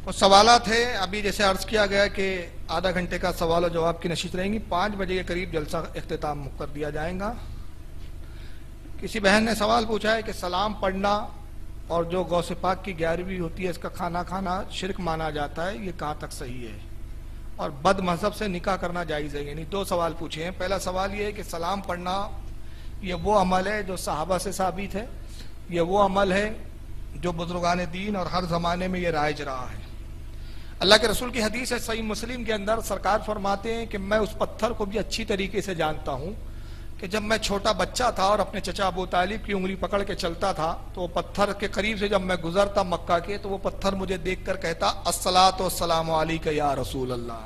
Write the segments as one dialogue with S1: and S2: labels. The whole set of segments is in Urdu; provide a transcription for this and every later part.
S1: کچھ سوالات ہیں. ابھی جیسے عرض کیا گیا کہ آدھا گھنٹے کا سوال و جواب کی نشست رہیں گی. 5 بجے کے قریب جلسہ اختتام کر دیا جائے گا. کسی بہن نے سوال پوچھا ہے کہ سلام پڑھنا اور جو غوث پاک کی 11ویں ہوتی ہے اس کا کھانا کھانا شرک مانا جاتا ہے، یہ کہاں تک صحیح ہے؟ اور بد مذہب سے نکاح کرنا جائز ہے؟ یعنی 2 سوال پوچھے ہیں. پہلا سوال یہ ہے کہ سلام پڑھنا یہ وہ عمل ہے جو صحابہ سے ثابت ہے، یہ وہ عمل ہے جو بزرگان دین اور ہر زمانے میں یہ رائج رہا ہے. اللہ کے رسول کی حدیث ہے صحیح مسلم کے اندر، سرکار فرماتے ہیں کہ میں اس پتھر کو بھی اچھی طریقے سے جانتا ہوں کہ جب میں چھوٹا بچہ تھا اور اپنے چچا ابو طالب کی انگلی پکڑ کے چلتا تھا تو وہ پتھر کے قریب سے جب میں گزرتا مکہ کے تو وہ پتھر مجھے دیکھ کر کہتا الصلاۃ والسلام علیک یا رسول اللہ.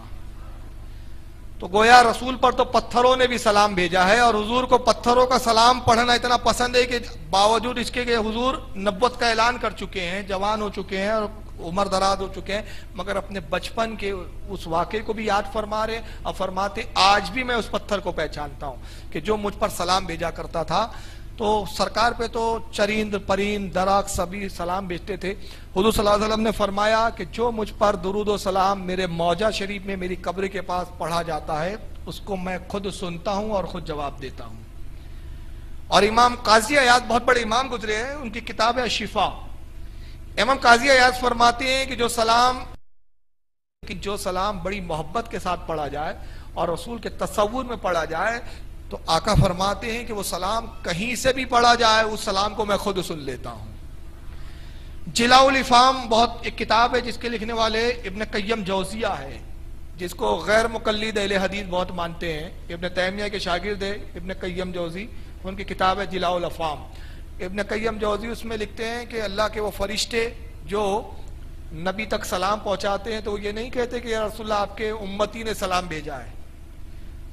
S1: تو گویا رسول پر تو پتھروں نے بھی سلام بھیجا ہے، اور حضور کو پتھروں کا سلام پڑھنا اتنا پسند ہے کہ باوجود اس کے کہ حضور نبوت کا اعلان کر چکے ہیں، جوان ہو چکے ہیں اور عمر دراز ہو چکے ہیں، مگر اپنے بچپن کے اس واقعے کو بھی یاد فرما رہے اور فرماتے آج بھی میں اس پتھر کو پہچانتا ہوں کہ جو مجھ پر سلام بھیجا کرتا تھا. تو سرکار پہ تو چریند پریند درخت سبھی سلام بھیجتے تھے. حضور صلی اللہ علیہ وسلم نے فرمایا کہ جو مجھ پر درود و سلام میرے موجہ شریف میں میری قبر کے پاس پڑھا جاتا ہے اس کو میں خود سنتا ہوں اور خود جواب دیتا ہوں. اور امام قاضی عیاض بہت بڑے امام گزرے ہیں، ان کی کتاب ہے شفا. امام قاضی عیاض فرماتے ہیں کہ جو سلام بڑی محبت کے ساتھ پڑھا جائے اور رسول کے تصور میں پڑھا جائے تو آقا فرماتے ہیں کہ وہ سلام کہیں سے بھی پڑھا جائے اس سلام کو میں خود سن لیتا ہوں. جلاء الافہام بہت ایک کتاب ہے جس کے لکھنے والے ابن قیم جوزیہ ہے، جس کو غیر مقلد اہل حدیث بہت مانتے ہیں. ابن تیمیہ کے شاگرد ہے ابن قیم جوزی، ان کی کتاب ہے جلاء الافہام. ابن قیم جوزی اس میں لکھتے ہیں کہ اللہ کے وہ فرشتے جو نبی تک سلام پہنچاتے ہیں تو وہ یہ نہیں کہتے کہ یا رسول اللہ آپ کے امتی نے سلام بھیجا ہے،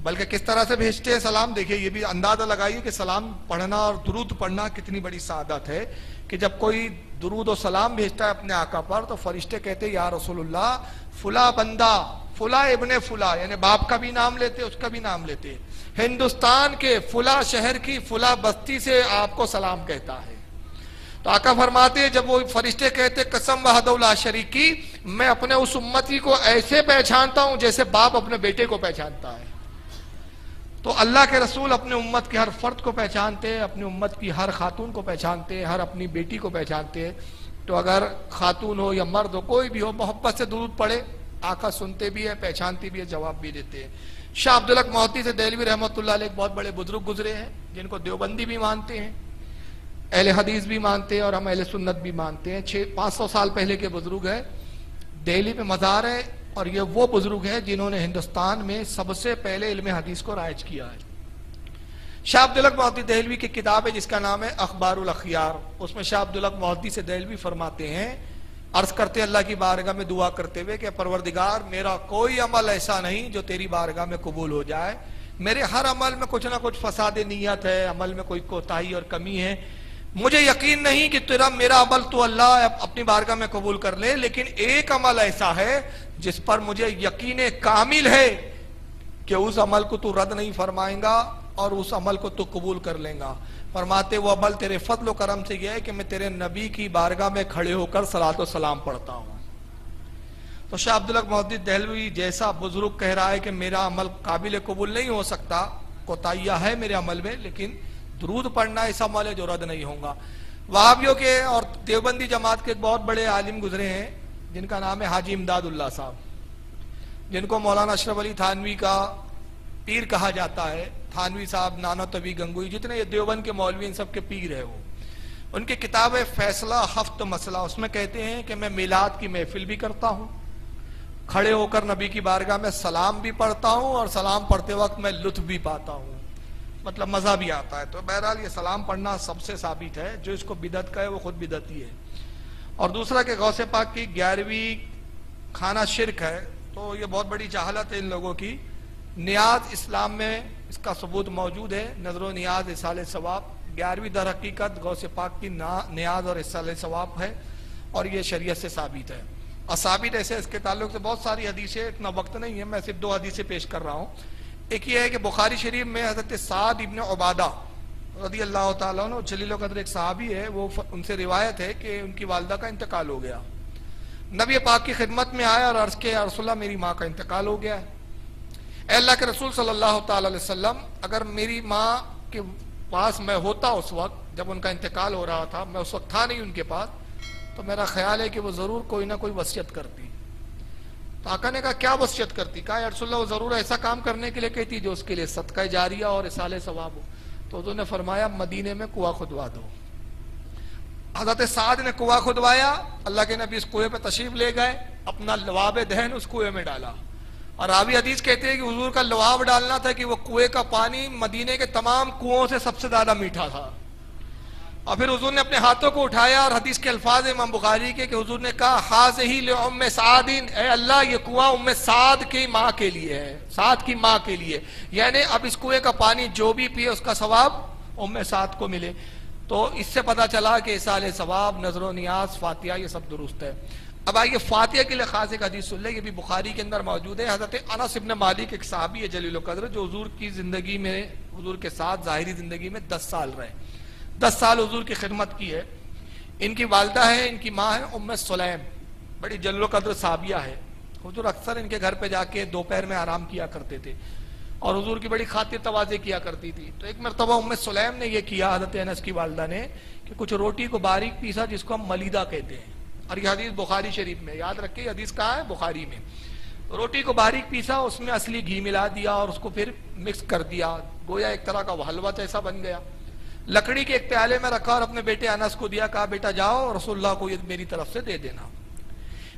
S1: بلکہ کس طرح سے بھیجتے ہیں سلام. دیکھیے یہ بھی اندازہ لگائیے کہ سلام پڑھنا اور درود پڑھنا کتنی بڑی سعادت ہے کہ جب کوئی درود و سلام بھیجتا ہے اپنے آقا پر تو فرشتے کہتے ہیں یا رسول اللہ فلاں بندہ فلاں ابن فلاں، یعنی باپ کا بھی نام لیتے اس کا بھی نام لیتے، ہندوستان کے فلاں شہر کی فلاں بستی سے آپ کو سلام کہتا ہے. تو آقا فرماتے ہیں جب وہ فرشتے کہتے قسم وحدہ لا شریک کی، میں اپنے اس امتی کو ایسے پہچانتا ہوں جیسے باپ اپنے بیٹے کو پہچانتا ہے. تو اللہ کے رسول اپنے امت کے ہر فرد کو پہچانتے ہیں، اپنی امت کی ہر خاتون کو پہچانتے ہیں، ہر اپنی بیٹی کو پہچانتے ہیں. تو اگر خاتون ہو یا مرد ہو کوئی بھی ہو محبت سے درود پڑھے، آقا سنتے بھی ہے، پہچانتے بھی ہے، جواب بھی دیتے ہیں. شاہ عبدالحق محدثی سے دہلوی رحمۃ اللہ علیہ ایک بہت بڑے بزرگ گزرے ہیں جن کو دیوبندی بھی مانتے ہیں، اہل حدیث بھی مانتے ہیں اور ہم اہل سنت بھی مانتے ہیں. 500 سال پہلے کے بزرگ ہیں، دہلی میں مزار ہے، اور یہ وہ بزرگ ہیں جنہوں نے ہندوستان میں سب سے پہلے علم حدیث کو رائج کیا ہے. شاہ عبدالحق محدثی دہلوی کی کتاب ہے جس کا نام ہے اخبار الاخیار. اس میں شاہ عبدالحق محدثی دہلوی فرماتے ہیں، عرض کرتے اللہ کی بارگاہ میں دعا کرتے ہوئے کہ پروردگار میرا کوئی عمل ایسا نہیں جو تیری بارگاہ میں قبول ہو جائے. میرے ہر عمل میں کچھ نہ کچھ فساد نیت ہے، عمل میں کوئی کوتاہی اور کمی ہے. مجھے یقین نہیں کہ میرا عمل تو اللہ اپنی بارگاہ میں قبول کر لے، لیکن ایک عمل ایسا ہے جس پر مجھے یقین کامل ہے کہ اس عمل کو تو رد نہیں فرمائیں گا اور اس عمل کو تو قبول کر لیں گا. فرماتے وہ عمل تیرے فضل و کرم سے یہ ہے کہ میں تیرے نبی کی بارگاہ میں کھڑے ہو کر صلاۃ و سلام پڑھتا ہوں. تو شاہ عبدالحق محدثی دہلوی جیسا بزرگ کہہ رہا ہے کہ میرا عمل قابل قبول نہیں ہو سکتا، کوتاہیاں ہے میرے عمل میں، لیکن درود پڑھنا ایسا عمل ہے جو رد نہیں ہوگا. وہابیوں کے اور دیوبندی جماعت کے ایک بہت بڑے عالم گزرے ہیں جن کا نام ہے حاجی امداد اللہ صاحب، جن کو مولانا اشرف علی تھانوی کا پیر کہا جاتا ہے. تھانوی صاحب، نانا طوی گنگوئی، جتنے یہ دیوبند کے مولوی ان سب کے پیر ہے. وہ ان کی کتاب ہے فیصلہ ہفت مسئلہ، اس میں کہتے ہیں کہ میں میلاد کی محفل بھی کرتا ہوں، کھڑے ہو کر نبی کی بارگاہ میں سلام بھی پڑھتا ہوں اور سلام پڑھتے وقت میں لطف بھی پاتا ہوں، مطلب مزہ بھی آتا ہے. تو بہرحال یہ سلام پڑھنا سب سے ثابت ہے، جو اس کو بدعت کہے وہ خود بدعتی ہے. اور دوسرا کہ غوث پاک کی 11ویں کھانا شرک ہے، تو یہ بہت بڑی جہالت ہے ان لوگوں کی. نیاز اسلام میں اس کا ثبوت موجود ہے، نظر و نیاز اصال ثواب. 11ویں در حقیقت غوث پاک کی نیاز اور اصال ثواب ہے اور یہ شریعت سے ثابت ہے. اور ثابت ایسے اس کے تعلق سے بہت ساری حدیثیں، اتنا وقت نہیں ہے، میں صرف 2 حدیثیں پیش کر رہا ہوں. ایک یہ ہے کہ بخاری شریف میں حضرت سعد ابن عبادہ رضی اللہ تعالیٰ عنہ جلیل القدر ایک صحابی ہے، وہ ان سے روایت ہے کہ ان کی والدہ کا انتقال ہو گیا. نبی پاک کی خدمت میں آیا اور عرض کیا، یا رسول اللہ میری ماں کا انتقال ہو گیا ہے۔ اے اللہ کے رسول صلی اللہ تعالی علیہ وسلم، اگر میری ماں کے پاس میں ہوتا اس وقت جب ان کا انتقال ہو رہا تھا، میں اس وقت تھا نہیں ان کے پاس، تو میرا خیال ہے کہ وہ ضرور کوئی نہ کوئی وصیت کرتی۔ تو آقا نے کہا کیا وصیت کرتی؟ کہا یا رسول اللہ وہ ضرور ایسا کام کرنے کے لیے کہتی جو اس کے لیے صدقہ جاریہ اور اصالہ ثواب ہو۔ تو حضور نے فرمایا مدینے میں کنواں کھدوا دو۔ حضرت سعد نے کنواں کھدوایا، اللہ کے نبی اس کنویں پہ تشریف لے گئے، اپنا لعاب دہن اس کنویں میں ڈالا، اور راوی حدیث کہتے ہیں کہ حضور کا لعاب ڈالنا تھا کہ وہ کنویں کا پانی مدینے کے تمام کنووں سے سب سے زیادہ میٹھا تھا۔ اور پھر حضور نے اپنے ہاتھوں کو اٹھایا، اور حدیث کے الفاظ امام بخاری کے کہ حضور نے کہا ہٰذِهِ لِأُمِّ سعد، اے اللہ یہ کنواں ام سعد کی ماں کے لیے ہے، سعد کی ماں کے لیے، یعنی اب اس کنویں کا پانی جو بھی پیے اس کا ثواب ام سعد کو ملے۔ تو اس سے پتہ چلا کہ اصالہ ثواب، نذر و نیاز، فاتحہ یہ سب درست ہے۔ اب آئیے فاتحہ کے لیے خاص ایک حدیث سن لیں، یہ بھی بخاری کے اندر موجود ہے۔ حضرت انس ابن مالک ایک صحابی ہے جلیل القدر، جو حضور کی زندگی میں، حضور کے ساتھ ظاہری زندگی میں 10 سال رہے، 10 سال حضور کی خدمت کی ہے۔ ان کی والدہ ہے، ان کی ماں ہے ام سلیم، بڑی جلیل القدر صحابیہ ہے۔ حضور اکثر ان کے گھر پہ جا کے دوپہر میں آرام کیا کرتے تھے، اور حضور کی بڑی خاطر تواضع کیا کرتی تھی۔ تو ایک مرتبہ ام سلیم نے یہ کیا حضرت انس کی والدہ نے کہ کچھ روٹی کو باریک پیسا، جس کو ہم ملیدہ کہتے ہیں، اور یہ حدیث بخاری شریف میں، یاد رکھیں یہ حدیث کہاں ہے؟ بخاری میں۔ روٹی کو باریک پیسا، اس میں اصلی گھی ملا دیا اور اس کو پھر مکس کر دیا، گویا ایک طرح کا حلوہ جیسا بن گیا۔ لکڑی کے ایک پیالے میں رکھا اور اپنے بیٹے انس کو دیا، کہا بیٹا جاؤ رسول اللہ کو یہ میری طرف سے دے دینا۔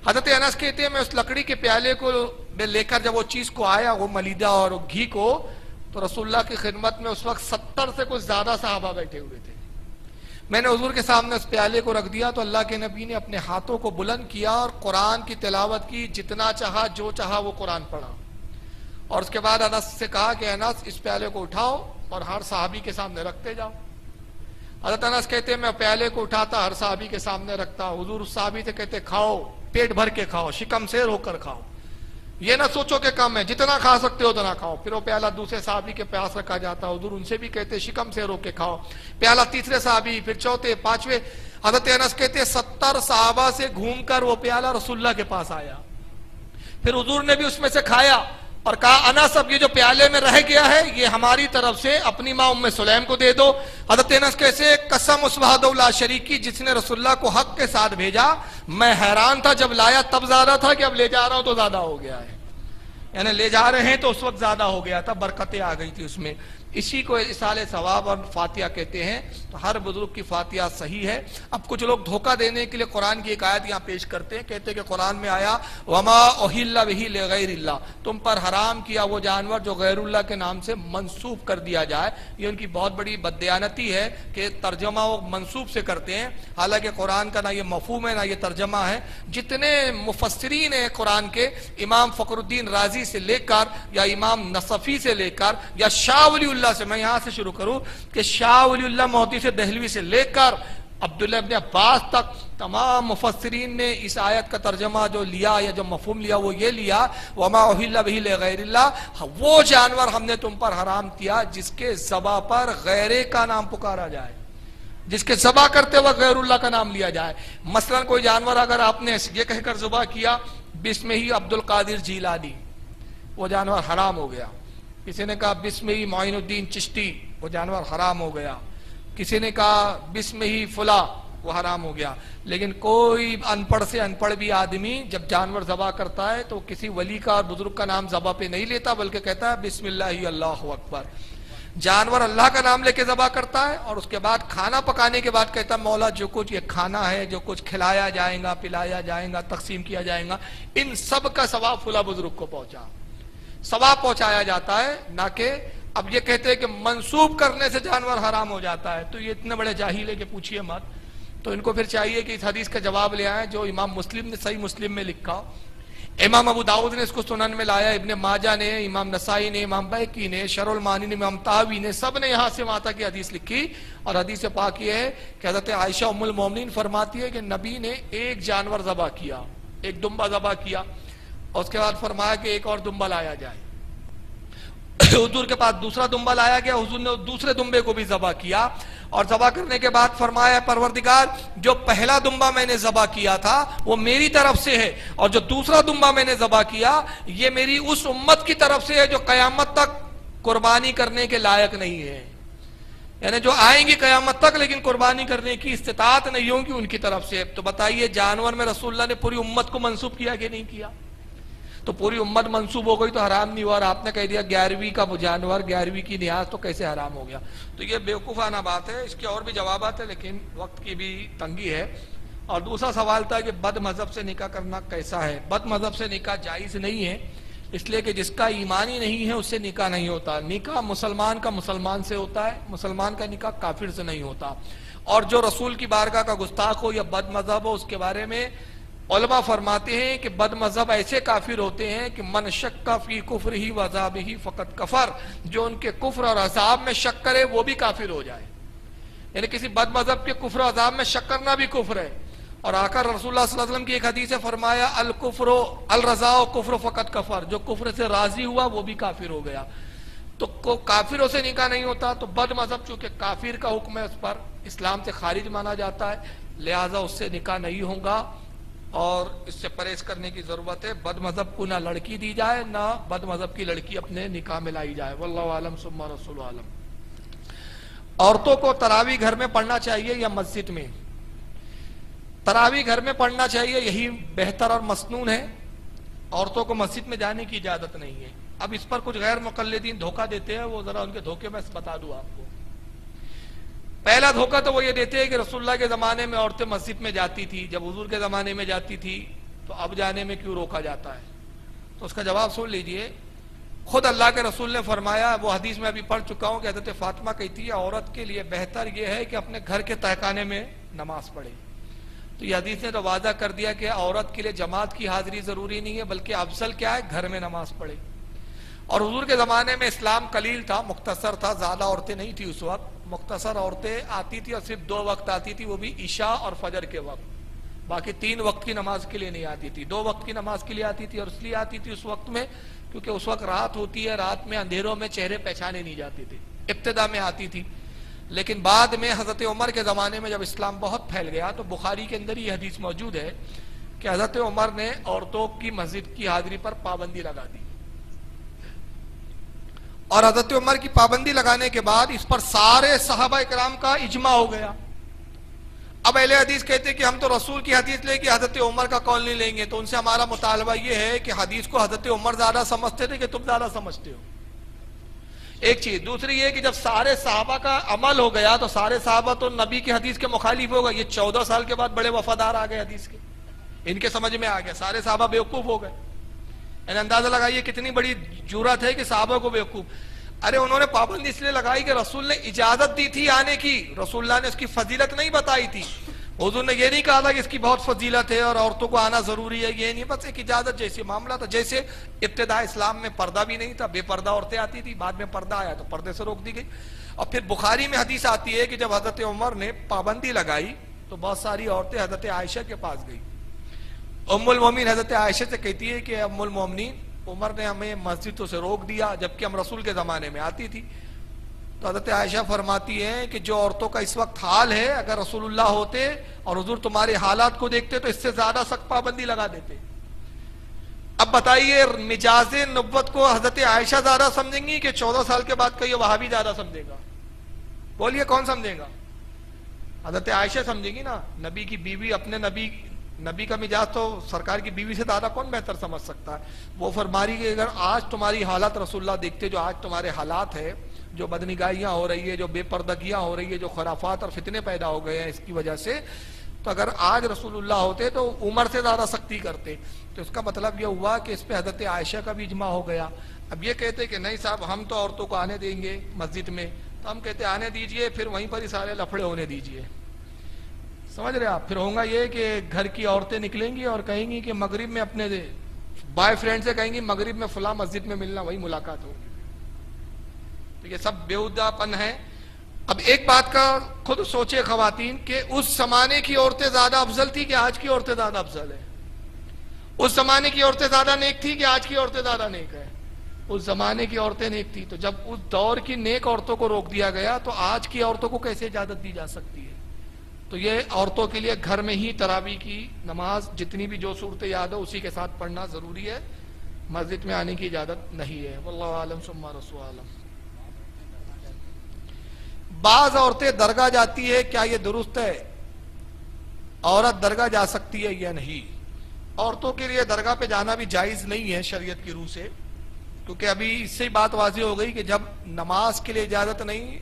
S1: حضرت انس کہتے ہیں میں اس لکڑی کے پیالے کو لے کر جب وہ چیز کو آیا، وہ ملیدہ اور گھی کو، تو رسول اللہ کی خدمت میں اس وقت 70 سے کچھ زیادہ صحابہ بیٹھے ہوئے تھے۔ میں نے حضور کے سامنے اس پیالے کو رکھ دیا تو اللہ کے نبی نے اپنے ہاتھوں کو بلند کیا اور قرآن کی تلاوت کی، جتنا چاہا جو چاہا وہ قرآن پڑھا، اور اس کے بعد انس سے کہا کہ انس اس پیالے کو اٹھاؤ اور ہر صحابی کے سامنے رکھتے جاؤ۔ حضرت انس کہتے ہیں میں پیالے کو اٹھاتا، ہر صحابی کے سامنے رکھتا، حضور اس صحابی سے کہتے کھاؤ، پیٹ بھر کے کھاؤ، شکم سیر ہو کر کھاؤ، یہ نہ سوچو کہ کم ہے، جتنا کھا سکتے ہو اتنا کھاؤ۔ پھر وہ پیالہ دوسرے صحابی کے پاس رکھا جاتا، حضور ان سے بھی کہتے شکم سے رو کے کھاؤ، پیالہ تیسرے صحابی، پھر چوتھے، پانچویں۔ حضرت انس کہتے 70 صحابہ سے گھوم کر وہ پیالہ رسول اللہ کے پاس آیا، پھر حضور نے بھی اس میں سے کھایا اور کہا انس اب یہ جو پیالے میں رہ گیا ہے یہ ہماری طرف سے اپنی ماں ام سلیم کو دے دو۔ حضرت انس کیسے قسم اس وحدہ لا شریک کی جس نے رسول اللہ کو حق کے ساتھ بھیجا، میں حیران تھا جب لایا تب زیادہ تھا کہ اب لے جا رہا ہوں تو زیادہ ہو گیا ہے، یعنی لے جا رہے ہیں تو اس وقت زیادہ ہو گیا تھا، برکتیں آ گئی تھی اس میں۔ اسی کو اصالہ ثواب اور فاتحہ کہتے ہیں۔ تو ہر بزرگ کی فاتحہ صحیح ہے۔ اب کچھ لوگ دھوکہ دینے کے لیے قرآن کی ایک آیت یہاں پیش کرتے ہیں، کہتے ہیں کہ قرآن میں آیا وما احل بہ لغیر اللہ، تم پر حرام کیا وہ جانور جو غیر اللہ کے نام سے منسوب کر دیا جائے۔ یہ ان کی بہت بڑی بددیانتی ہے کہ ترجمہ وہ منسوب سے کرتے ہیں، حالانکہ قرآن کا نہ یہ مفہوم ہے نہ یہ ترجمہ ہے۔ جتنے مفسرین ہیں قرآن کے، امام فخر الدین رازی سے لے کر یا امام نصفی سے لے کر یا شاہ ولی اللہ سے، میں یہاں سے شروع کروں کہ شاہ ولی اللہ محدث دہلوی سے لے کر عبداللہ ابن عباس تک، تمام مفسرین نے اس آیت کا ترجمہ جو لیا یا جو مفہوم لیا وہ یہ لیا وما احل بہ لغیر اللہ، وہ جانور ہم نے تم پر حرام کیا جس کے ذبح پر غیرے کا نام پکارا جائے، جس کے ذبح کرتے وقت غیر اللہ کا نام لیا جائے۔ مثلا کوئی جانور اگر آپ نے یہ کہہ کر ذبح کیا بسم ہی عبد القادر جیلانی، وہ جانور حرام ہو گیا۔ کسی نے کہا بسم ہی معین الدین چشتی، وہ جانور حرام ہو گیا۔ کسی نے کہا بسم ہی فلاں، وہ حرام ہو گیا۔ لیکن کوئی ان پڑھ سے ان پڑھ بھی آدمی جب جانور ذبح کرتا ہے تو کسی ولی کا اور بزرگ کا نام ذبح پہ نہیں لیتا، بلکہ کہتا ہے بسم اللہ اللہ اکبر۔ جانور اللہ کا نام لے کے ذبح کرتا ہے اور اس کے بعد کھانا پکانے کے بعد کہتا ہے مولا جو کچھ یہ کھانا ہے، جو کچھ کھلایا جائے گا، پلایا جائے گا، تقسیم کیا جائے گا، ان سب کا ثواب فلاں بزرگ کو پہنچا، ثواب پہنچایا جاتا ہے، نہ کہ اب یہ کہتے ہیں کہ منسوب کرنے سے جانور حرام ہو جاتا ہے۔ تو یہ اتنے بڑے جاہل ہے کہ پوچھئے مت۔ تو ان کو پھر چاہیے کہ اس حدیث کا جواب لے آئیں جو امام مسلم نے صحیح مسلم میں لکھا، امام ابو داؤد نے اس کو سنن میں لایا، ابن ماجہ نے، امام نسائی نے، امام بیہقی نے، شرح المعانی نے، امام طحاوی نے، سب نے یہاں سے وہاں تک کی حدیث لکھی۔ اور حدیث پاک یہ ہے کہ حضرت عائشہ ام المومنین فرماتی ہے کہ نبی نے ایک جانور ذبح کیا، ایک دمبا ذبح کیا، اور اس کے بعد فرمایا کہ ایک اور دمبا لایا جائے۔ حضور کے پاس دوسرا دمبا لایا گیا، حضور نے دوسرے دمبے کو بھی ذبح کیا، اور ذبح کرنے کے بعد فرمایا پروردگار جو پہلا دمبا میں نے ذبح کیا تھا وہ میری طرف سے ہے، اور جو دوسرا دمبا میں نے ذبح کیا یہ میری اس امت کی طرف سے ہے جو قیامت تک قربانی کرنے کے لائق نہیں ہے، یعنی جو آئیں گی قیامت تک لیکن قربانی کرنے کی استطاعت نہیں ہوگی ان کی طرف سے۔ تو بتائیے جانور میں رسول اللہ نے پوری امت کو منسوب کیا کہ نہیں کیا؟ تو پوری امت منسوب ہو گئی تو حرام نہیں ہوا، اور آپ نے کہہ دیا 11ویں کا جانور 11ویں کی نیاز تو کیسے حرام ہو گیا؟ تو یہ بیوقوفانہ بات ہے، اس کے اور بھی جوابات ہیں لیکن وقت کی بھی تنگی ہے۔ اور دوسرا سوال تھا کہ بد مذہب سے نکاح کرنا کیسا ہے؟ بد مذہب سے نکاح جائز نہیں ہے، اس لیے کہ جس کا ایمان ہی نہیں ہے اس سے نکاح نہیں ہوتا۔ نکاح مسلمان کا مسلمان سے ہوتا ہے، مسلمان کا نکاح کافر سے نہیں ہوتا۔ اور جو رسول کی بارگاہ کا گستاخ ہو یا بد مذہب ہو، اس کے بارے میں علماء فرماتے ہیں کہ بد مذہب ایسے کافر ہوتے ہیں کہ من شک فی کفرہ و عذابہ فقط کفر، جو ان کے کفر اور عذاب میں شک کرے وہ بھی کافر ہو جائے، یعنی کسی بد مذہب کے کفر و عذاب میں شک کرنا بھی کفر ہے۔ اور آقا رسول اللہ صلی اللہ علیہ وسلم کی ایک حدیث ہے، فرمایا الکفر الرضا کفر فقط کفر، جو کفر سے راضی ہوا وہ بھی کافر ہو گیا۔ تو کافروں سے نکاح نہیں ہوتا، تو بد مذہب چونکہ کافر کا حکم ہے اس پر اسلام سے خارج مانا جاتا ہے، لہذا اس سے نکاح نہیں ہوگا، اور اس سے پرہیز کرنے کی ضرورت ہے۔ بد مذہب کو نہ لڑکی دی جائے نہ بد مذہب کی لڑکی اپنے نکاح میں لائی جائے۔ واللہ عالم ثم رسول عالم۔ عورتوں کو تراویح گھر میں پڑھنا چاہیے یا مسجد میں؟ تراویح گھر میں پڑھنا چاہیے، یہی بہتر اور مسنون ہے، عورتوں کو مسجد میں جانے کی اجازت نہیں ہے۔ اب اس پر کچھ غیر مقلدین دھوکہ دیتے ہیں، وہ ذرا ان کے دھوکے میں بتا دوں آپ کو۔ پہلا دھوکہ تو وہ یہ دیتے ہیں کہ رسول اللہ کے زمانے میں عورتیں مسجد میں جاتی تھی، جب حضور کے زمانے میں جاتی تھی تو اب جانے میں کیوں روکا جاتا ہے؟ تو اس کا جواب سن لیجئے، خود اللہ کے رسول نے فرمایا، وہ حدیث میں ابھی پڑھ چکا ہوں کہ حضرت فاطمہ کہتی ہے عورت کے لیے بہتر یہ ہے کہ اپنے گھر کے تہخانے میں نماز پڑھے۔ تو یہ حدیث نے تو واضح کر دیا کہ عورت کے لیے جماعت کی حاضری ضروری نہیں ہے، بلکہ افضل کیا ہے؟ گھر میں نماز پڑھے۔ اور حضور کے زمانے میں اسلام قلیل تھا، مختصر تھا، زیادہ عورتیں نہیں تھی اس وقت، مختصر عورتیں آتی تھی اور صرف 2 وقت آتی تھی، وہ بھی عشاء اور فجر کے وقت، باقی 3 وقت کی نماز کے لیے نہیں آتی تھی۔ 2 وقت کی نماز کے لیے آتی تھی، اور اس لیے آتی تھی اس وقت میں کیونکہ اس وقت رات ہوتی ہے، رات میں اندھیروں میں چہرے پہچانے نہیں جاتے تھے، ابتدا میں آتی تھی۔ لیکن بعد میں حضرت عمر کے زمانے میں جب اسلام بہت پھیل گیا تو بخاری کے اندر یہ حدیث موجود ہے کہ حضرت عمر نے عورتوں کی مسجد کی حاضری پر پابندی لگا دی، اور حضرت عمر کی پابندی لگانے کے بعد اس پر سارے صحابہ کرام کا اجماع ہو گیا۔ اب اہل حدیث کہتے ہیں کہ ہم تو رسول کی حدیث لیں گے، حضرت عمر کا قول نہیں لیں گے، تو ان سے ہمارا مطالبہ یہ ہے کہ حدیث کو حضرت عمر زیادہ سمجھتے تھے کہ تم زیادہ سمجھتے ہو؟ ایک چیز۔ دوسری یہ کہ جب سارے صحابہ کا عمل ہو گیا تو سارے صحابہ تو نبی کی حدیث کے مخالف ہو گئے، یہ 14 سال کے بعد بڑے وفادار آ گئے حدیث کے، ان کے سمجھ میں آ گیا، سارے صحابہ بیوقوف ہو گئے۔ یعنی اندازہ لگائیے کتنی بڑی جرأت ہے کہ صحابہ کو بیوقوف، ارے انہوں نے پابندی اس لیے لگائی کہ رسول نے اجازت دی تھی آنے کی، رسول اللہ نے اس کی فضیلت نہیں بتائی تھی، حضور نے یہ نہیں کہا تھا کہ اس کی بہت فضیلت ہے اور عورتوں کو آنا ضروری ہے، یہ نہیں، بس ایک اجازت جیسے معاملہ تھا۔ جیسے ابتدا اسلام میں پردہ بھی نہیں تھا، بے پردہ عورتیں آتی تھی، بعد میں پردہ آیا تو پردے سے روک دی گئی۔ اور پھر بخاری میں حدیث آتی ہے کہ جب حضرت عمر نے پابندی لگائی تو بہت ساری عورتیں حضرت عائشہ کے پاس گئی، ام المومنین حضرت عائشہ سے کہتی ہے کہ ام المومنین عمر نے ہمیں مسجدوں سے روک دیا جبکہ ہم رسول کے زمانے میں آتی تھی۔ تو حضرت عائشہ فرماتی ہیں کہ جو عورتوں کا اس وقت حال ہے، اگر رسول اللہ ہوتے اور حضور تمہارے حالات کو دیکھتے تو اس سے زیادہ سخت پابندی لگا دیتے۔ اب بتائیے مجاز نبوت کو حضرت عائشہ زیادہ سمجھیں گی کہ 14 سال کے بعد کا یہ وہابی زیادہ سمجھے گا؟ بولیے کون سمجھے گا؟ حضرت عائشہ سمجھے گی نا، نبی کی بیوی، اپنے نبی کا مزاج تو سرکار کی بیوی سے زیادہ کون بہتر سمجھ سکتا ہے؟ وہ فرما رہی کہ اگر آج تمہاری حالت رسول اللہ دیکھتے، جو آج تمہارے حالات ہے، جو بدنگاہیاں ہو رہی ہے، جو بے پردگیاں ہو رہی ہے، جو خرافات اور فتنے پیدا ہو گئے ہیں اس کی وجہ سے، تو اگر آج رسول اللہ ہوتے تو عمر سے زیادہ سختی کرتے۔ تو اس کا مطلب یہ ہوا کہ اس پہ حضرت عائشہ کا بھی اجماع ہو گیا۔ اب یہ کہتے کہ نہیں صاحب ہم تو عورتوں کو آنے دیں گے مسجد میں، تو ہم کہتے آنے دیجئے، پھر وہیں پر ہی سارے لفڑے ہونے دیجئے۔ سمجھ رہے آپ؟ پھر ہوگا یہ کہ گھر کی عورتیں نکلیں گی اور کہیں گی کہ مغرب میں اپنے بوائے فرینڈ سے کہیں گی مغرب میں فلاں مسجد میں ملنا، وہی ملاقات ہوگی۔ تو یہ سب بیہودہ پن ہے۔ اب ایک بات کا خود سوچے خواتین کہ اس زمانے کی عورتیں زیادہ افضل تھی کہ آج کی عورتیں زیادہ افضل ہے؟ اس زمانے کی عورتیں زیادہ نیک تھی کہ آج کی عورتیں زیادہ نیک ہے؟ اس زمانے کی عورتیں نیک تھی، تو جب اس دور کی نیک عورتوں کو روک دیا گیا تو آج کی عورتوں کو کیسے اجازت دی جا سکتی ہے؟ تو یہ عورتوں کے لیے گھر میں ہی تراویح کی نماز جتنی بھی جو صورت یاد ہو اسی کے ساتھ پڑھنا ضروری ہے، مسجد میں آنے کی اجازت نہیں ہے۔ واللہ عالم ثم رسول عالم۔ بعض عورتیں درگاہ جاتی ہے، کیا یہ درست ہے؟ عورت درگاہ جا سکتی ہے یا نہیں؟ عورتوں کے لیے درگاہ پہ جانا بھی جائز نہیں ہے شریعت کی روح سے، کیونکہ ابھی اس سے بات واضح ہو گئی کہ جب نماز کے لیے اجازت نہیں،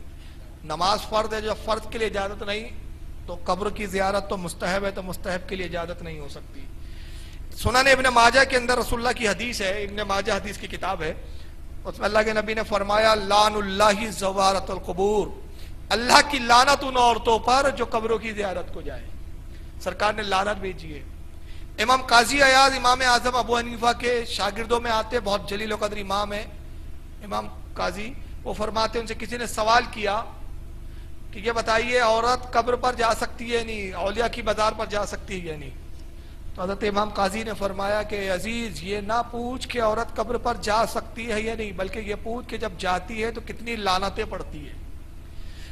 S1: نماز فرض ہے، جب فرض کے لیے اجازت نہیں تو قبر کی زیارت تو مستحب ہے، تو مستحب کے لیے اجازت نہیں ہو سکتی۔ سنن ابن ماجہ کے اندر رسول اللہ کی حدیث ہے، ابن ماجہ حدیث کی کتاب ہے، اس میں اللہ کے نبی نے فرمایا لعن اللہ زوارت القبور، اللہ کی لعنت ان عورتوں پر جو قبروں کی زیارت کو جائے۔ سرکار نے لعنت بھیجی ہے۔ امام قاضی عیاض امام اعظم ابو حنیفہ کے شاگردوں میں آتے، بہت جلیل و قدر امام ہے امام قاضی، وہ فرماتے ان سے کسی نے سوال کیا کہ یہ بتائیے عورت قبر پر جا سکتی ہے نہیں، اولیاء کی بازار پر جا سکتی ہے یا نہیں؟ تو حضرت امام قاضی نے فرمایا کہ عزیز یہ نہ پوچھ کہ عورت قبر پر جا سکتی ہے یا نہیں، بلکہ یہ پوچھ کہ جب جاتی ہے تو کتنی لعنتیں پڑتی ہے۔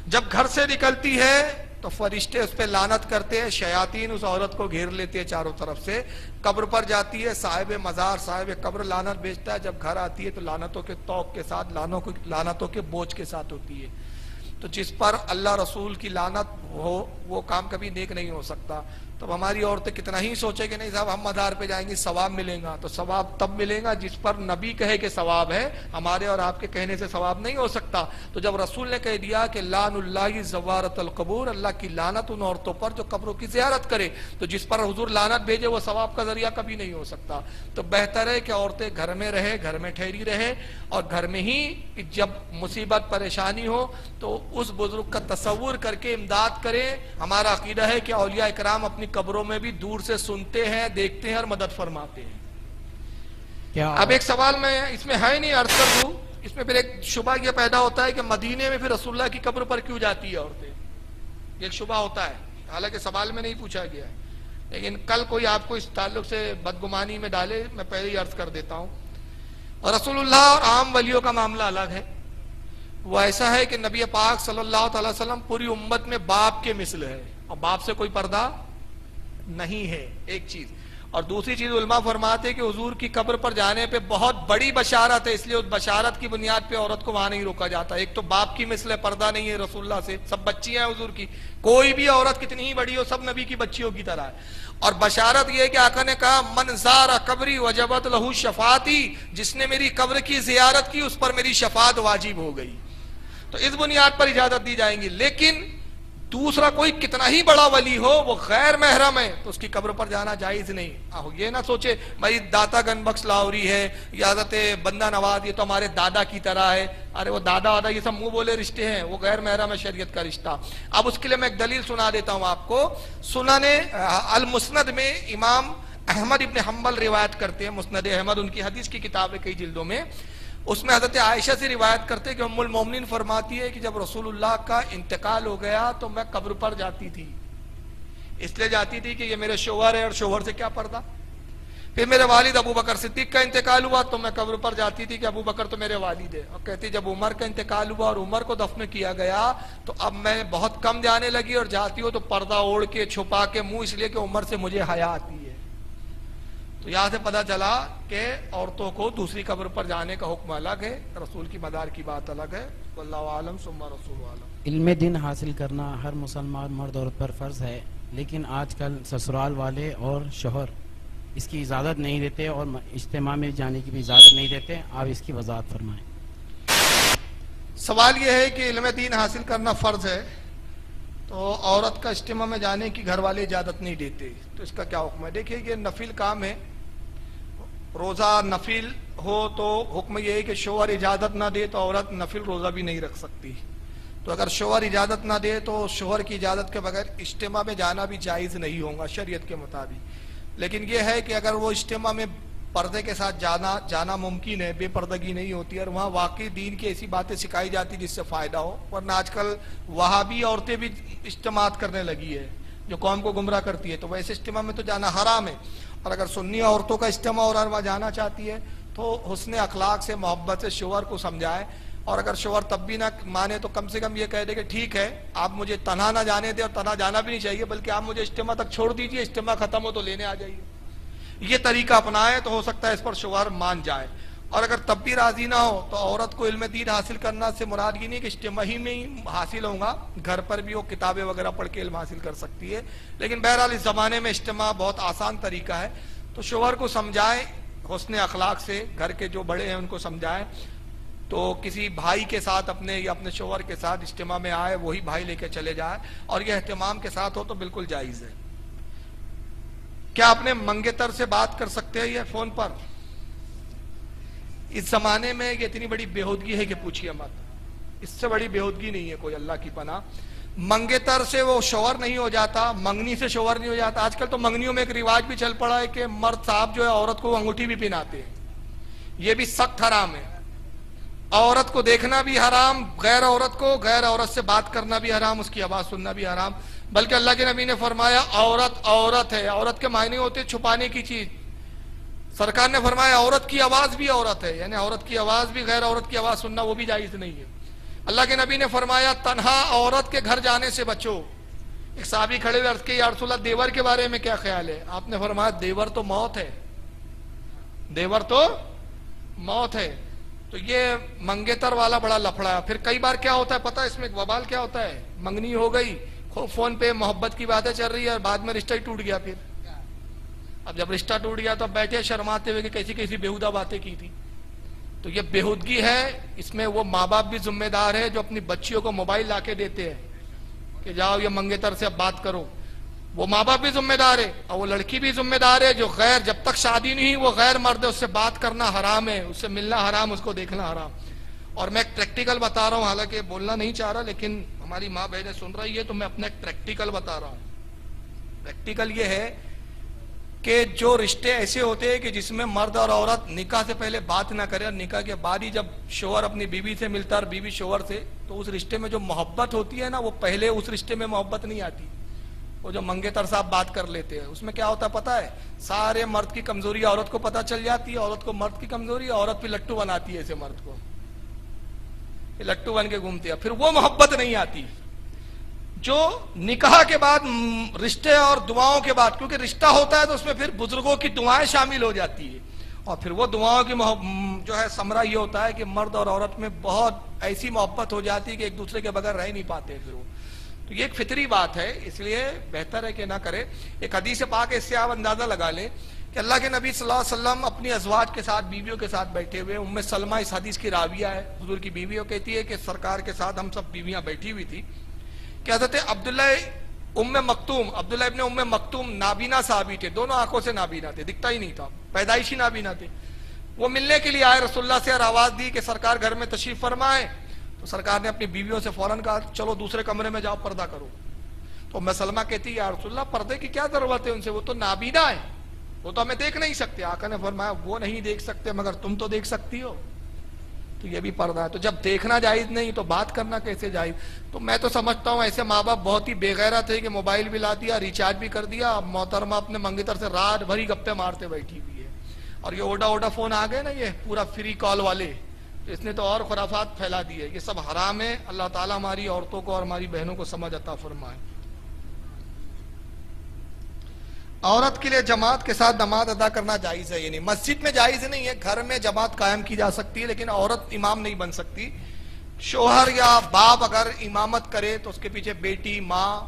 S1: جب گھر سے نکلتی ہے تو فرشتے اس پہ لعنت کرتے ہیں، شیاطین اس عورت کو گھیر لیتے ہیں چاروں طرف سے۔ قبر پر جاتی ہے، صاحب مزار صاحب قبر لعنت بھیجتا ہے، جب گھر آتی ہے تو لعنتوں کے توق کے ساتھ، لعنتوں کے بوجھ کے ساتھ ہوتی ہے۔ تو جس پر اللہ رسول کی لعنت ہو وہ کام کبھی نیک نہیں ہو سکتا۔ تو ہماری عورتیں کتنا ہی سوچے کہ نہیں صاحب ہم مزار پہ جائیں گے ثواب ملے گا، تو ثواب تب ملے گا جس پر نبی کہے کہ ثواب ہے، ہمارے اور آپ کے کہنے سے ثواب نہیں ہو سکتا۔ تو جب رسول نے کہہ دیا کہ لعن اللہ زوارت القبور، اللہ کی لعنت ان عورتوں پر جو قبروں کی زیارت کرے، تو جس پر حضور لعنت بھیجے وہ ثواب کا ذریعہ کبھی نہیں ہو سکتا۔ تو بہتر ہے کہ عورتیں گھر میں رہے، گھر میں ٹھہری رہے، اور گھر میں ہی جب مصیبت پریشانی ہو تو اس بزرگ کا تصور کر کے امداد کریں۔ ہمارا عقیدہ ہے کہ اولیاء اکرام اپنی قبروں میں بھی دور سے سنتے ہیں، دیکھتے ہیں اور مدد فرماتے ہیں۔ اب ایک سوال میں اس میں ہے نہیں عرض کر دوں، اس میں پھر ایک شبہ یہ پیدا ہوتا ہے کہ مدینے میں پھر رسول اللہ کی قبر پر کیوں جاتی ہے عورتیں؟ یہ ایک شبہ ہوتا ہے، حالانکہ سوال میں نہیں پوچھا گیا ہے، لیکن کل کوئی آپ کو اس تعلق سے بدگمانی میں ڈالے، میں پہلے ہی عرض کر دیتا ہوں۔ اور رسول اللہ اور عام ولیوں کا معاملہ الگ ہے۔ وہ ایسا ہے کہ نبی پاک صلی اللہ تعالی وسلم پوری امت میں باپ کے مثل ہے، اور باپ سے کوئی پردہ نہیں ہے، ایک چیز۔ اور دوسری چیز علماء فرماتے کہ حضور کی قبر پر جانے پہ بہت بڑی بشارت ہے، اس لیے اس بشارت کی بنیاد پہ عورت کو وہاں نہیں روکا جاتا۔ ایک تو باپ کی مثل ہے، پردہ نہیں ہے رسول اللہ سے، سب بچیاں ہیں حضور کی، کوئی بھی عورت کتنی ہی بڑی ہو سب نبی کی بچیوں کی طرح ہے۔ اور بشارت یہ ہے کہ آقا نے کہا من زار قبری وجبت لہو شفاعتی، جس نے میری قبر کی زیارت کی اس پر میری شفاعت واجب ہو گئی۔ تو اس بنیاد پر اجازت دی جائیں گی، لیکن دوسرا کوئی کتنا ہی بڑا ولی ہو وہ غیر محرم ہے تو اس کی قبر پر جانا جائز نہیں۔ یہ نہ سوچے بھائی داتا گن بخش لاہوری ہے یا حضرت بندہ نواز یہ تو ہمارے دادا کی طرح ہے، ارے وہ دادا وادا یہ سب منہ بولے رشتے ہیں، وہ غیر محرم ہے شریعت کا رشتہ۔ اب اس کے لیے میں ایک دلیل سنا دیتا ہوں آپ کو۔ سنن المسند میں امام احمد ابن حنبل روایت کرتے ہیں، مسند احمد ان کی حدیث کی کتاب ہے کئی جلدوں میں، اس میں حضرت عائشہ سے روایت کرتے کہ ام المومنین فرماتی ہے کہ جب رسول اللہ کا انتقال ہو گیا تو میں قبر پر جاتی تھی، اس لیے جاتی تھی کہ یہ میرے شوہر ہے اور شوہر سے کیا پردہ۔ پھر میرے والد ابو بکر صدیق کا انتقال ہوا تو میں قبر پر جاتی تھی کہ ابو بکر تو میرے والد ہے، اور کہتی جب عمر کا انتقال ہوا اور عمر کو دفن کیا گیا تو اب میں بہت کم جانے لگی، اور جاتی ہوں تو پردہ اوڑھ کے چھپا کے منہ، اس لیے کہ عمر سے مجھے حیا آتی ہے۔ تو یہاں سے پتہ چلا کہ عورتوں کو دوسری قبر پر جانے کا حکم الگ ہے، رسول کی مدار کی بات الگ ہے۔ واللہ عالم ثم رسول عالم۔
S2: علم دین حاصل کرنا ہر مسلمان مرد عورت پر فرض ہے، لیکن آج کل سسرال والے اور شوہر اس کی اجازت نہیں دیتے اور اجتماع میں جانے کی بھی اجازت نہیں دیتے، آپ اس کی وضاحت فرمائیں۔
S1: سوال یہ ہے کہ علم دین حاصل کرنا فرض ہے تو عورت کا اجتماع میں جانے کی گھر والے اجازت نہیں دیتے، تو اس کا کیا حکم ہے؟ دیکھیے یہ نفل کام ہے، روزہ نفل ہو تو حکم یہ ہے کہ شوہر اجازت نہ دے تو عورت نفل روزہ بھی نہیں رکھ سکتی۔ تو اگر شوہر اجازت نہ دے تو شوہر کی اجازت کے بغیر اجتماع میں جانا بھی جائز نہیں ہوگا شریعت کے مطابق۔ لیکن یہ ہے کہ اگر وہ اجتماع میں پردے کے ساتھ جانا ممکن ہے، بے پردگی نہیں ہوتی اور وہاں واقعی دین کی ایسی باتیں سکھائی جاتی جس سے فائدہ ہو، ورنہ آج کل وہابی عورتیں بھی اجتماعات کرنے لگی ہے جو قوم کو گمراہ کرتی ہے، تو ویسے اجتماع میں تو جانا حرام ہے۔ اور اگر سنی عورتوں کا اجتماع اور وہاں جانا چاہتی ہے تو حسن اخلاق سے محبت سے شوہر کو سمجھائیں, اور اگر شوہر تب بھی نہ مانے تو کم سے کم یہ کہہ دے کہ ٹھیک ہے آپ مجھے تنہا نہ جانے دیں, اور تنہا جانا بھی نہیں چاہیے بلکہ آپ مجھے اجتماع تک چھوڑ دیجئے, اجتماع ختم ہو تو لینے آ جائیے. یہ طریقہ اپنائے تو ہو سکتا ہے اس پر شوہر مان جائے. اور اگر تب بھی راضی نہ ہو تو عورت کو علم دین حاصل کرنا سے مراد یہ نہیں کہ اجتماع ہی میں ہی حاصل ہوگا, گھر پر بھی وہ کتابیں وغیرہ پڑھ کے علم حاصل کر سکتی ہے. لیکن بہرحال اس زمانے میں اجتماع بہت آسان طریقہ ہے, تو شوہر کو سمجھائیں حسن اخلاق سے, گھر کے جو بڑے ہیں ان کو سمجھائیں. تو کسی بھائی کے ساتھ اپنے یا اپنے شوہر کے ساتھ اجتماع میں آئے, وہی بھائی لے کے چلے جائے, اور یہ اہتمام کے ساتھ ہو تو بالکل جائز ہے. کیا اپنے منگیتر سے بات کر سکتے ہیں یہ فون پر؟ اس زمانے میں یہ اتنی بڑی بےہودگی ہے کہ پوچھئے مت, اس سے بڑی بےہودگی نہیں ہے کوئی, اللہ کی پناہ. منگیتر سے وہ شوہر نہیں ہو جاتا, منگنی سے شوہر نہیں ہو جاتا. آج کل تو منگنیوں میں ایک رواج بھی چل پڑا ہے کہ مرد صاحب جو ہے عورت کو انگوٹھی بھی پہناتے ہیں, یہ بھی سخت حرام ہے. عورت کو دیکھنا بھی حرام, غیر عورت سے بات کرنا بھی حرام, اس کی آواز سننا بھی حرام. بلکہ اللہ کے نبی نے فرمایا عورت ہے, عورت کے معنی ہوتے چھپانے کی چیز. سرکار نے فرمایا عورت کی آواز بھی عورت ہے, یعنی عورت کی آواز بھی غیر عورت کی آواز سننا وہ بھی جائز نہیں ہے. اللہ کے نبی نے فرمایا تنہا عورت کے گھر جانے سے بچو. ایک صحابی کھڑے ہوئے عرض کیا یا رسول اللہ دیور کے بارے میں کیا خیال ہے؟ آپ نے فرمایا دیور تو موت ہے, دیور تو موت ہے. تو یہ منگیتر والا بڑا لفڑا ہے. پھر کئی بار کیا ہوتا ہے پتہ ہے اس میں ایک وبال کیا ہوتا ہے, منگنی ہو گئی, فون پہ محبت کی باتیں چل رہی ہے, اور بعد میں رشتہ ہی ٹوٹ گیا. پھر اب جب رشتہ ٹوٹ گیا تو بیٹھے شرماتے ہوئے کہ کیسی کیسی بےہودہ باتیں کی تھی. تو یہ بےہودگی ہے, اس میں وہ ماں باپ بھی ذمہ دار ہے جو اپنی بچیوں کو موبائل لا کے دیتے ہیں کہ جاؤ یہ منگیتر سے اب بات کرو. وہ ماں باپ بھی ذمہ دار ہے, اور وہ لڑکی بھی ذمہ دار ہے جو غیر, جب تک شادی نہیں وہ غیر مرد ہے, اس سے بات کرنا حرام ہے, اس سے ملنا حرام, اس کو دیکھنا حرام. اور میں ایک پریکٹیکل بتا رہا ہوں, حالانکہ بولنا نہیں چاہ رہا لیکن ہماری ماں بہنیں سن رہی ہے تو میں اپنا ایک پریکٹیکل بتا رہا ہوں. پریکٹیکل یہ ہے کہ جو رشتے ایسے ہوتے ہیں کہ جس میں مرد اور عورت نکاح سے پہلے بات نہ کرے, اور نکاح کے بعد ہی جب شوہر اپنی بیوی سے ملتا ہے اور بیوی شوہر سے, تو اس رشتے میں جو محبت ہوتی ہے نا, وہ پہلے اس رشتے میں محبت نہیں آتی. وہ جو منگیتر صاحب بات کر لیتے ہیں اس میں کیا ہوتا ہے پتہ ہے, سارے مرد کی کمزوری عورت کو پتہ چل جاتی ہے, عورت کو مرد کی کمزوری, عورت پہ لٹو بناتی ہے ایسے مرد کو, لٹو بن کے گھومتے ہیں. پھر وہ محبت نہیں آتی جو نکاح کے بعد, رشتے اور دعاؤں کے بعد, کیونکہ رشتہ ہوتا ہے تو اس میں پھر بزرگوں کی دعائیں شامل ہو جاتی ہے, اور پھر وہ دعاؤں کی جو ہے ثمرہ یہ ہوتا ہے کہ مرد اور عورت میں بہت ایسی محبت ہو جاتی ہے کہ ایک دوسرے کے بغیر رہ نہیں پاتے. پھر وہ تو یہ ایک فطری بات ہے, اس لیے بہتر ہے کہ نہ کرے. ایک حدیث پاک ہے, اس سے آپ اندازہ لگا لیں کہ اللہ کے نبی صلی اللہ علیہ وسلم اپنی ازواج کے ساتھ, بیویوں کے ساتھ بیٹھے ہوئے, ام سلمہ اس حدیث کی راویہ ہے, حضور کی بیوی, وہ کہتی ہے کہ سرکار کے ساتھ ہم سب بیویاں بیٹھی ہوئی تھی کہ حضرت عبداللہ ابن ام مکتوم نابینا صحابی تھے, دونوں آنکھوں سے نابینا تھے, دکھتا ہی نہیں تھا, پیدائشی نابینا تھے. وہ ملنے کے لیے آئے رسول اللہ سے اور آواز دی کہ سرکار گھر میں تشریف فرمائے. تو سرکار نے اپنی بیویوں سے فوراً کہا چلو دوسرے کمرے میں جاؤ, پردہ کرو. تو ام سلمہ کہتی یا رسول اللہ پردے کی کیا ضرورت ہے ان سے, وہ تو نابینا ہے, وہ تو ہمیں دیکھ نہیں سکتے. آقا نے فرمایا وہ نہیں دیکھ سکتے مگر تم تو دیکھ سکتی ہو, تو یہ بھی پردہ ہے. تو جب دیکھنا جائز نہیں تو بات کرنا کیسے جائز؟ تو میں تو سمجھتا ہوں ایسے ماں باپ بہت ہی بے غیرت تھے کہ موبائل بھی لا دیا, ریچارج بھی کر دیا, اب محترمہ اپنے منگیتر سے رات بھری گپے مارتے بیٹھی ہوئی ہے. اور یہ اوڈا فون آ گئے نا, یہ پورا فری کال والے, تو اس نے تو اور خرافات پھیلا دی ہے. یہ سب حرام ہے. اللہ تعالیٰ ہماری عورتوں کو اور ہماری بہنوں کو سمجھ عطا فرمائے. عورت کے لیے جماعت کے ساتھ نماز ادا کرنا جائز ہے, یعنی مسجد میں جائز نہیں ہے, گھر میں جماعت قائم کی جا سکتی ہے, لیکن عورت امام نہیں بن سکتی. شوہر یا باپ اگر امامت کرے تو اس کے پیچھے بیٹی, ماں,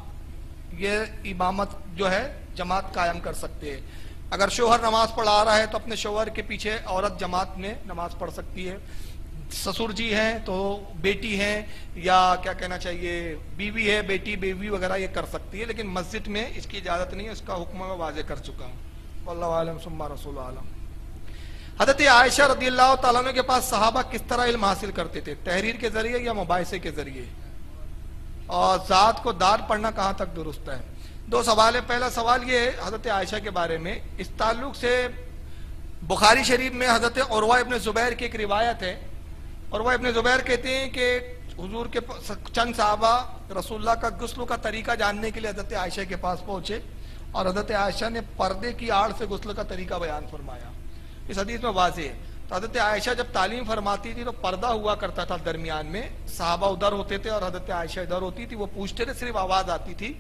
S1: یہ امامت جو ہے جماعت قائم کر سکتے ہیں. اگر شوہر نماز پڑھا رہا ہے تو اپنے شوہر کے پیچھے عورت جماعت میں نماز پڑھ سکتی ہے. سسر جی ہیں تو بیٹی ہیں, یا کیا کہنا چاہیے بیوی ہے, بیوی وغیرہ یہ کر سکتی ہے, لیکن مسجد میں اس کی اجازت نہیں ہے. اس کا حکم میں واضح کر چکا ہوں. واللہ عالم ثم رسول عالم. حضرت عائشہ رضی اللہ تعالیٰ عنہ کے پاس صحابہ کس طرح علم حاصل کرتے تھے, تحریر کے ذریعے یا مباحثے کے ذریعے, اور ذات کو دار پڑھنا کہاں تک درست ہے؟ دو سوال ہے. پہلا سوال یہ ہے حضرت عائشہ کے بارے میں, اس تعلق سے بخاری شریف میں حضرت عروہ ابن زبیر کی ایک روایت ہے. عروہ ابن زبیر کہتے ہیں کہ حضور کے چند صحابہ رسول اللہ کا غسل کا طریقہ جاننے کے لیے حضرت عائشہ کے پاس پہنچے, اور حضرت عائشہ نے پردے کی آڑ سے غسل کا طریقہ بیان فرمایا. اس حدیث میں واضح ہے تو حضرت عائشہ جب تعلیم فرماتی تھی تو پردہ ہوا کرتا تھا درمیان میں، صحابہ ادھر ہوتے تھے اور حضرت عائشہ ادھر ہوتی تھی، وہ پوچھتے تھے، صرف آواز آتی تھی،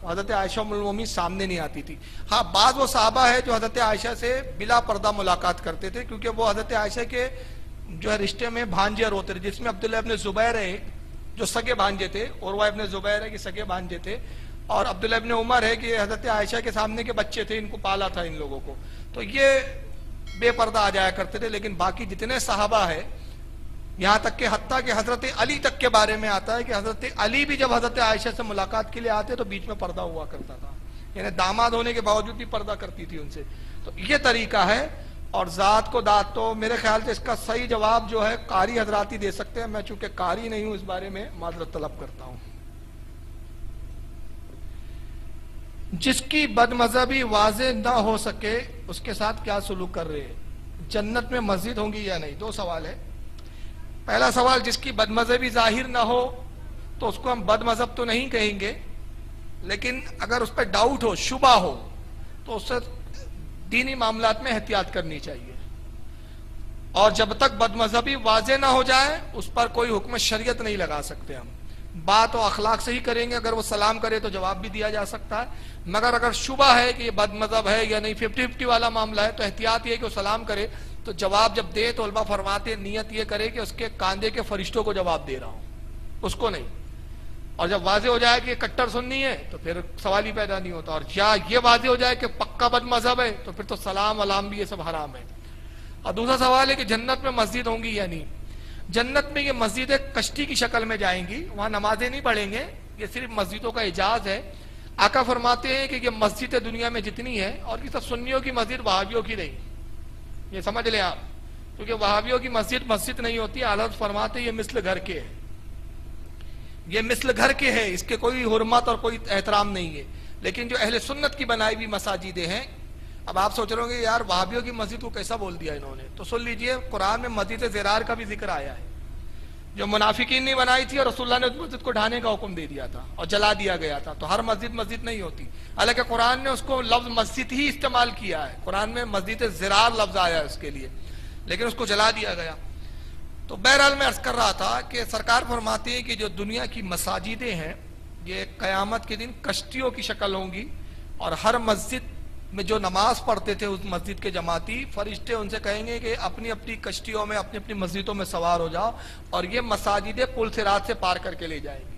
S1: حضرت عائشہ ام المومنین سامنے نہیں آتی تھی۔ ہاں بعض وہ صحابہ ہے جو حضرت عائشہ سے بلا پردہ ملاقات کرتے تھے، کیونکہ وہ حضرت عائشہ کے جو ہے رشتے میں بھانجے ہوتے تھے، جس میں عبداللہ ابن زبیر ہے جو سگے بھانجے تھے، عروہ ابن زبیر ہے کہ سگے بھانجے تھے، اور عبداللہ ابن عمر ہے کہ حضرت عائشہ کے سامنے کے بچے تھے، ان کو پالا تھا ان لوگوں کو، تو یہ بے پردہ آ جایا کرتے تھے۔ لیکن باقی جتنے صحابہ ہے، یہاں تک کہ حتیٰ کہ حضرت علی تک کے بارے میں آتا ہے کہ حضرت علی بھی جب حضرت عائشہ سے ملاقات کے لیے آتے تو بیچ میں پردہ ہوا کرتا تھا، یعنی داماد ہونے کے باوجود بھی پردہ کرتی تھی ان سے۔ تو یہ طریقہ ہے، اور ذات کو دات تو میرے خیال سے اس کا صحیح جواب جو ہے قاری حضرات ہی دے سکتے ہیں، میں چونکہ قاری نہیں ہوں اس بارے میں معذرت طلب کرتا ہوں۔ جس کی بد مذہبی واضح نہ ہو سکے اس کے ساتھ کیا سلوک کر رہے ہیں؟ جنت میں مسجد ہوں گی یا نہیں؟ دو سوال ہے۔ پہلا سوال، جس کی بد مذہبی ظاہر نہ ہو تو اس کو ہم بد مذہب تو نہیں کہیں گے، لیکن اگر اس پہ ڈاؤٹ ہو، شبہ ہو، تو اس سے دینی معاملات میں احتیاط کرنی چاہیے، اور جب تک بد مذہبی واضح نہ ہو جائے اس پر کوئی حکم شریعت نہیں لگا سکتے ہم۔ بات و اخلاق سے ہی کریں گے، اگر وہ سلام کرے تو جواب بھی دیا جا سکتا ہے، مگر اگر شبہ ہے کہ یہ بد مذہب ہے یا نہیں، 50-50 والا معاملہ ہے، تو احتیاط یہ کہ وہ سلام کرے تو جواب جب دے تو علماء فرماتے نیت یہ کرے کہ اس کے کاندھے کے فرشتوں کو جواب دے رہا ہوں، اس کو نہیں۔ اور جب واضح ہو جائے کہ یہ کٹر سنی ہے تو پھر سوال ہی پیدا نہیں ہوتا، اور یا یہ واضح ہو جائے کہ پکا بد مذہب ہے تو پھر تو سلام علام بھی یہ سب حرام ہے۔ اور دوسرا سوال ہے کہ جنت میں مسجد ہوں گی یا نہیں؟ جنت میں یہ مسجدیں کشتی کی شکل میں جائیں گی، وہاں نمازیں نہیں پڑھیں گے، یہ صرف مسجدوں کا اعجاز ہے۔ آقا فرماتے ہیں کہ یہ مسجد دنیا میں جتنی ہے، اور یہ سب سنیوں کی مسجد، وہابیوں کی نہیں، یہ سمجھ لیں آپ، کیونکہ وہابیوں کی مسجد مسجد نہیں ہوتی، حضرت فرماتے ہیں یہ مثل گھر کے ہے، یہ مثل گھر کے ہے، اس کے کوئی حرمت اور کوئی احترام نہیں ہے۔ لیکن جو اہل سنت کی بنائی ہوئی مساجدیں ہیں، اب آپ سوچ رہے ہوں گے یار وہابیوں کی مسجد کو کیسا بول دیا انہوں نے، تو سن لیجئے قرآن میں مسجد زرار کا بھی ذکر آیا ہے، جو منافقین نے بنائی تھی اور رسول اللہ نے اس مسجد کو ڈھانے کا حکم دے دیا تھا اور جلا دیا گیا تھا۔ تو ہر مسجد مسجد نہیں ہوتی، حالانکہ قرآن نے اس کو لفظ مسجد ہی استعمال کیا ہے، قرآن میں مسجد زرار لفظ آیا ہے اس کے لیے، لیکن اس کو جلا دیا گیا۔ تو بہرحال میں عرض کر رہا تھا کہ سرکار فرماتے ہیں کہ جو دنیا کی مساجدیں ہیں یہ قیامت کے دن کشتیوں کی شکل ہوں گی، اور ہر مسجد میں جو نماز پڑھتے تھے اس مسجد کے جماعتی، فرشتے ان سے کہیں گے کہ اپنی اپنی کشتیوں میں اپنی اپنی مسجدوں میں سوار ہو جاؤ، اور یہ مساجدیں پل صراط سے پار کر کے لے جائیں گی۔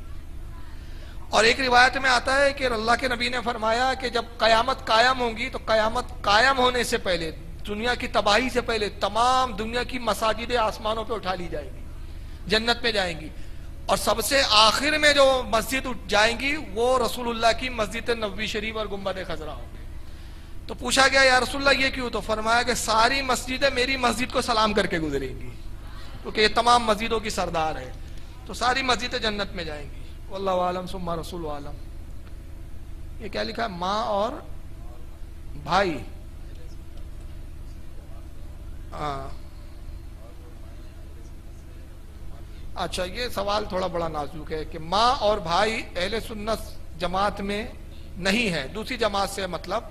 S1: اور ایک روایت میں آتا ہے کہ اللہ کے نبی نے فرمایا کہ جب قیامت قائم ہوں گی تو قیامت قائم ہونے سے پہلے، دنیا کی تباہی سے پہلے، تمام دنیا کی مساجدیں آسمانوں پہ اٹھا لی جائیں گی، جنت میں جائیں گی، اور سب سے آخر میں جو مسجد جائیں گی وہ رسول اللہ کی مسجد نبوی شریف اور گنبد خضرا ہوگی۔ تو پوچھا گیا یا رسول اللہ یہ کیوں؟ تو فرمایا کہ ساری مسجدیں میری مسجد کو سلام کر کے گزریں گی، کیونکہ یہ تمام مسجدوں کی سردار ہے، تو ساری مسجدیں جنت میں جائیں گی۔ واللہ عالم ثم رسول عالم۔ یہ کیا لکھا ہے؟ ماں اور بھائی، اچھا یہ سوال تھوڑا بڑا نازک ہے کہ ماں اور بھائی اہل سنت جماعت میں نہیں ہے، دوسری جماعت سے مطلب،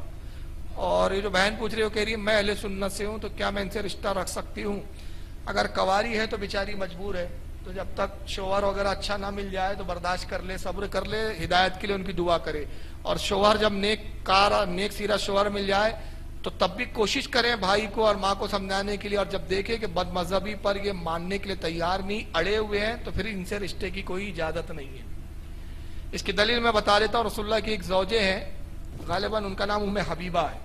S1: اور یہ جو بہن پوچھ رہی ہو کہہ رہی ہے میں اہل سنت سے ہوں تو کیا میں ان سے رشتہ رکھ سکتی ہوں؟ اگر کواری ہے تو بیچاری مجبور ہے، تو جب تک شوہر وغیرہ اچھا نہ مل جائے تو برداشت کر لے، صبر کر لے، ہدایت کے لیے ان کی دعا کرے، اور شوہر جب نیک سیرت شوہر مل جائے تو تب بھی کوشش کریں بھائی کو اور ماں کو سمجھانے کے لیے، اور جب دیکھیں کہ بد مذہبی پر یہ ماننے کے لیے تیار نہیں، اڑے ہوئے ہیں، تو پھر ان سے رشتے کی کوئی اجازت نہیں ہے۔ اس کی دلیل میں بتا دیتا ہوں، رسول اللہ کی ایک زوجے ہیں، غالباً ان کا نام ام حبیبہ ہے،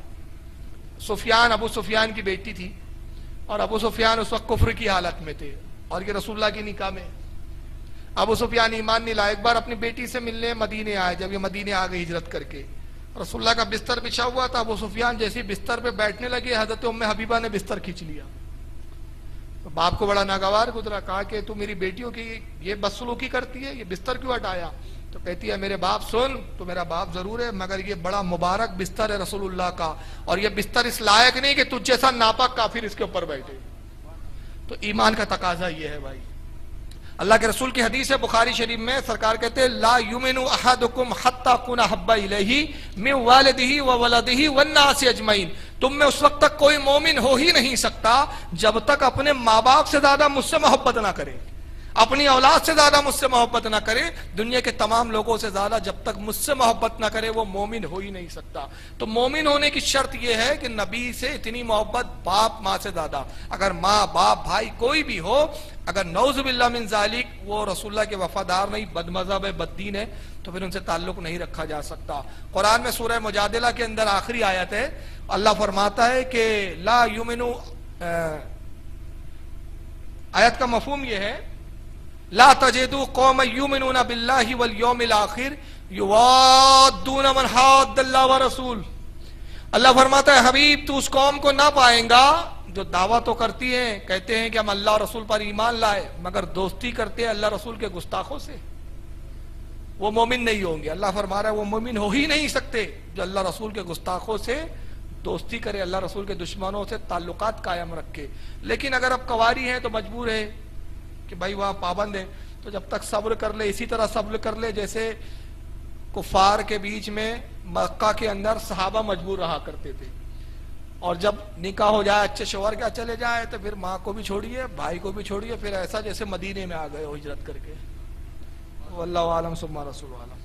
S1: سفیان، ابو سفیان کی بیٹی تھی، اور ابو سفیان اس وقت کفر کی حالت میں تھے، اور یہ رسول اللہ کی نکاح میں ابو سفیان ایمان نہیں لائے۔ ایک بار اپنی بیٹی سے ملنے مدینے آئے، جب یہ مدینے آ گئی ہجرت کر کے، رسول اللہ کا بستر بچھا ہوا تھا، ابو سفیان جیسے بستر پہ بیٹھنے لگے حضرت ام حبیبہ نے بستر کھینچ لیا، تو باپ کو بڑا ناگوار گزرا، کہا کہ تو میری بیٹیوں کی یہ بدسلوکی کرتی ہے، یہ بستر کیوں ہٹایا؟ تو کہتی ہے میرے باپ سن، تو میرا باپ ضرور ہے مگر یہ بڑا مبارک بستر ہے رسول اللہ کا، اور یہ بستر اس لائق نہیں کہ تجھ جیسا ناپاک کافر اس کے اوپر بیٹھے۔ تو ایمان کا تقاضا یہ ہے بھائی، اللہ کے رسول کی حدیث ہے بخاری شریف میں، سرکار کہتے ہیں لا یؤمن احدکم حتی اکون احب الیہ من والدہ وولدہ والناس اجمعین، تم میں اس وقت تک کوئی مومن ہو ہی نہیں سکتا جب تک اپنے ماں باپ سے زیادہ مجھ سے محبت نہ کرے، اپنی اولاد سے زیادہ مجھ سے محبت نہ کرے، دنیا کے تمام لوگوں سے زیادہ جب تک مجھ سے محبت نہ کرے وہ مومن ہو ہی نہیں سکتا۔ تو مومن ہونے کی شرط یہ ہے کہ نبی سے اتنی محبت، باپ ماں سے زیادہ، اگر ماں باپ بھائی کوئی بھی ہو، اگر نعوذ باللہ من ذالک وہ رسول اللہ کے وفادار نہیں، بد مذہب ہے، بد دین ہے، تو پھر ان سے تعلق نہیں رکھا جا سکتا۔ قرآن میں سورہ مجادلہ کے اندر آخری آیت ہے، اللہ فرماتا ہے کہ لا یؤمنو، آیت کا مفہوم یہ ہے لا تجدوا قوما یؤمنون باللہ والیوم الآخر یوادون من حاد اللہ ورسول۔ اللہ فرماتا ہے حبیب تو اس قوم کو نہ پائیں گا جو دعویٰ تو کرتی ہیں، کہتے ہیں کہ ہم اللہ اور رسول پر ایمان لائے، مگر دوستی کرتے ہیں اللہ رسول کے گستاخوں سے، وہ مومن نہیں ہوں گے۔ اللہ فرما رہا ہے وہ مومن ہو ہی نہیں سکتے جو اللہ رسول کے گستاخوں سے دوستی کرے، اللہ رسول کے دشمنوں سے تعلقات قائم رکھے۔ لیکن اگر اب کواری ہیں تو مجبور ہے کہ بھائی وہاں پابند ہے، تو جب تک صبر کر لے، اسی طرح صبر کر لے جیسے کفار کے بیچ میں مکہ کے اندر صحابہ مجبور رہا کرتے تھے، اور جب نکاح ہو جائے اچھے شوہر کیا چلے جائے تو پھر ماں کو بھی چھوڑیے، بھائی کو بھی چھوڑیے، پھر ایسا جیسے مدینے میں آ گئے ہو ہجرت کر کے۔ واللہ عالم ثم رسول عالم۔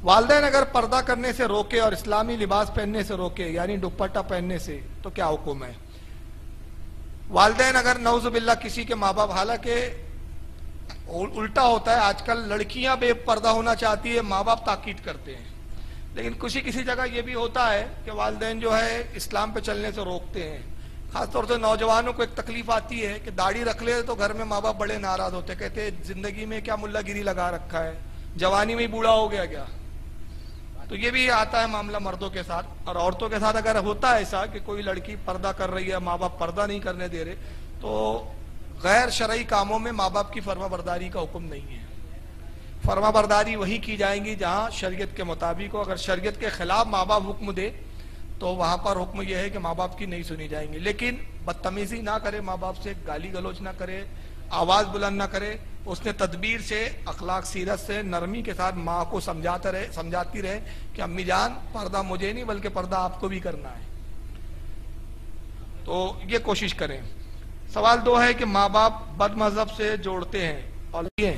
S1: والدین اگر پردہ کرنے سے روکے اور اسلامی لباس پہننے سے روکے، یعنی دوپٹہ پہننے سے، تو کیا حکم ہے؟ والدین اگر نعوذ باللہ کسی کے ماں باپ، حالانکہ الٹا ہوتا ہے، آج کل لڑکیاں بے پردہ ہونا چاہتی ہے، ماں باپ تاکید کرتے ہیں، لیکن کسی جگہ یہ بھی ہوتا ہے کہ والدین جو ہے اسلام پہ چلنے سے روکتے ہیں۔ خاص طور سے نوجوانوں کو ایک تکلیف آتی ہے کہ داڑھی رکھ لے تو گھر میں ماں باپ بڑے ناراض ہوتے، کہتے ہیں زندگی میں کیا ملا گیری لگا رکھا ہے، جوانی میں ہی بوڑھا ہو گیا کیا؟ تو یہ بھی آتا ہے معاملہ مردوں کے ساتھ، اور عورتوں کے ساتھ اگر ہوتا ہے ایسا کہ کوئی لڑکی پردہ کر رہی ہے، ماں باپ پردہ نہیں کرنے دے رہے، تو غیر شرعی کاموں میں ماں باپ کی فرما برداری کا حکم نہیں ہے۔ فرما برداری وہی کی جائیں گی جہاں شریعت کے مطابق ہو، اگر شریعت کے خلاف ماں باپ حکم دے تو وہاں پر حکم یہ ہے کہ ماں باپ کی نہیں سنی جائیں گی، لیکن بدتمیزی نہ کرے، ماں باپ سے گالی گلوچ نہ کرے، آواز بلند نہ کرے، اس نے تدبیر سے، اخلاق سیرت سے، نرمی کے ساتھ ماں کو سمجھاتی رہے کہ امی جان پردہ مجھے نہیں بلکہ پردہ آپ کو بھی کرنا ہے، تو یہ کوشش کریں۔ سوال 2 ہے کہ ماں باپ بد مذہب سے جوڑتے ہیں اور یہ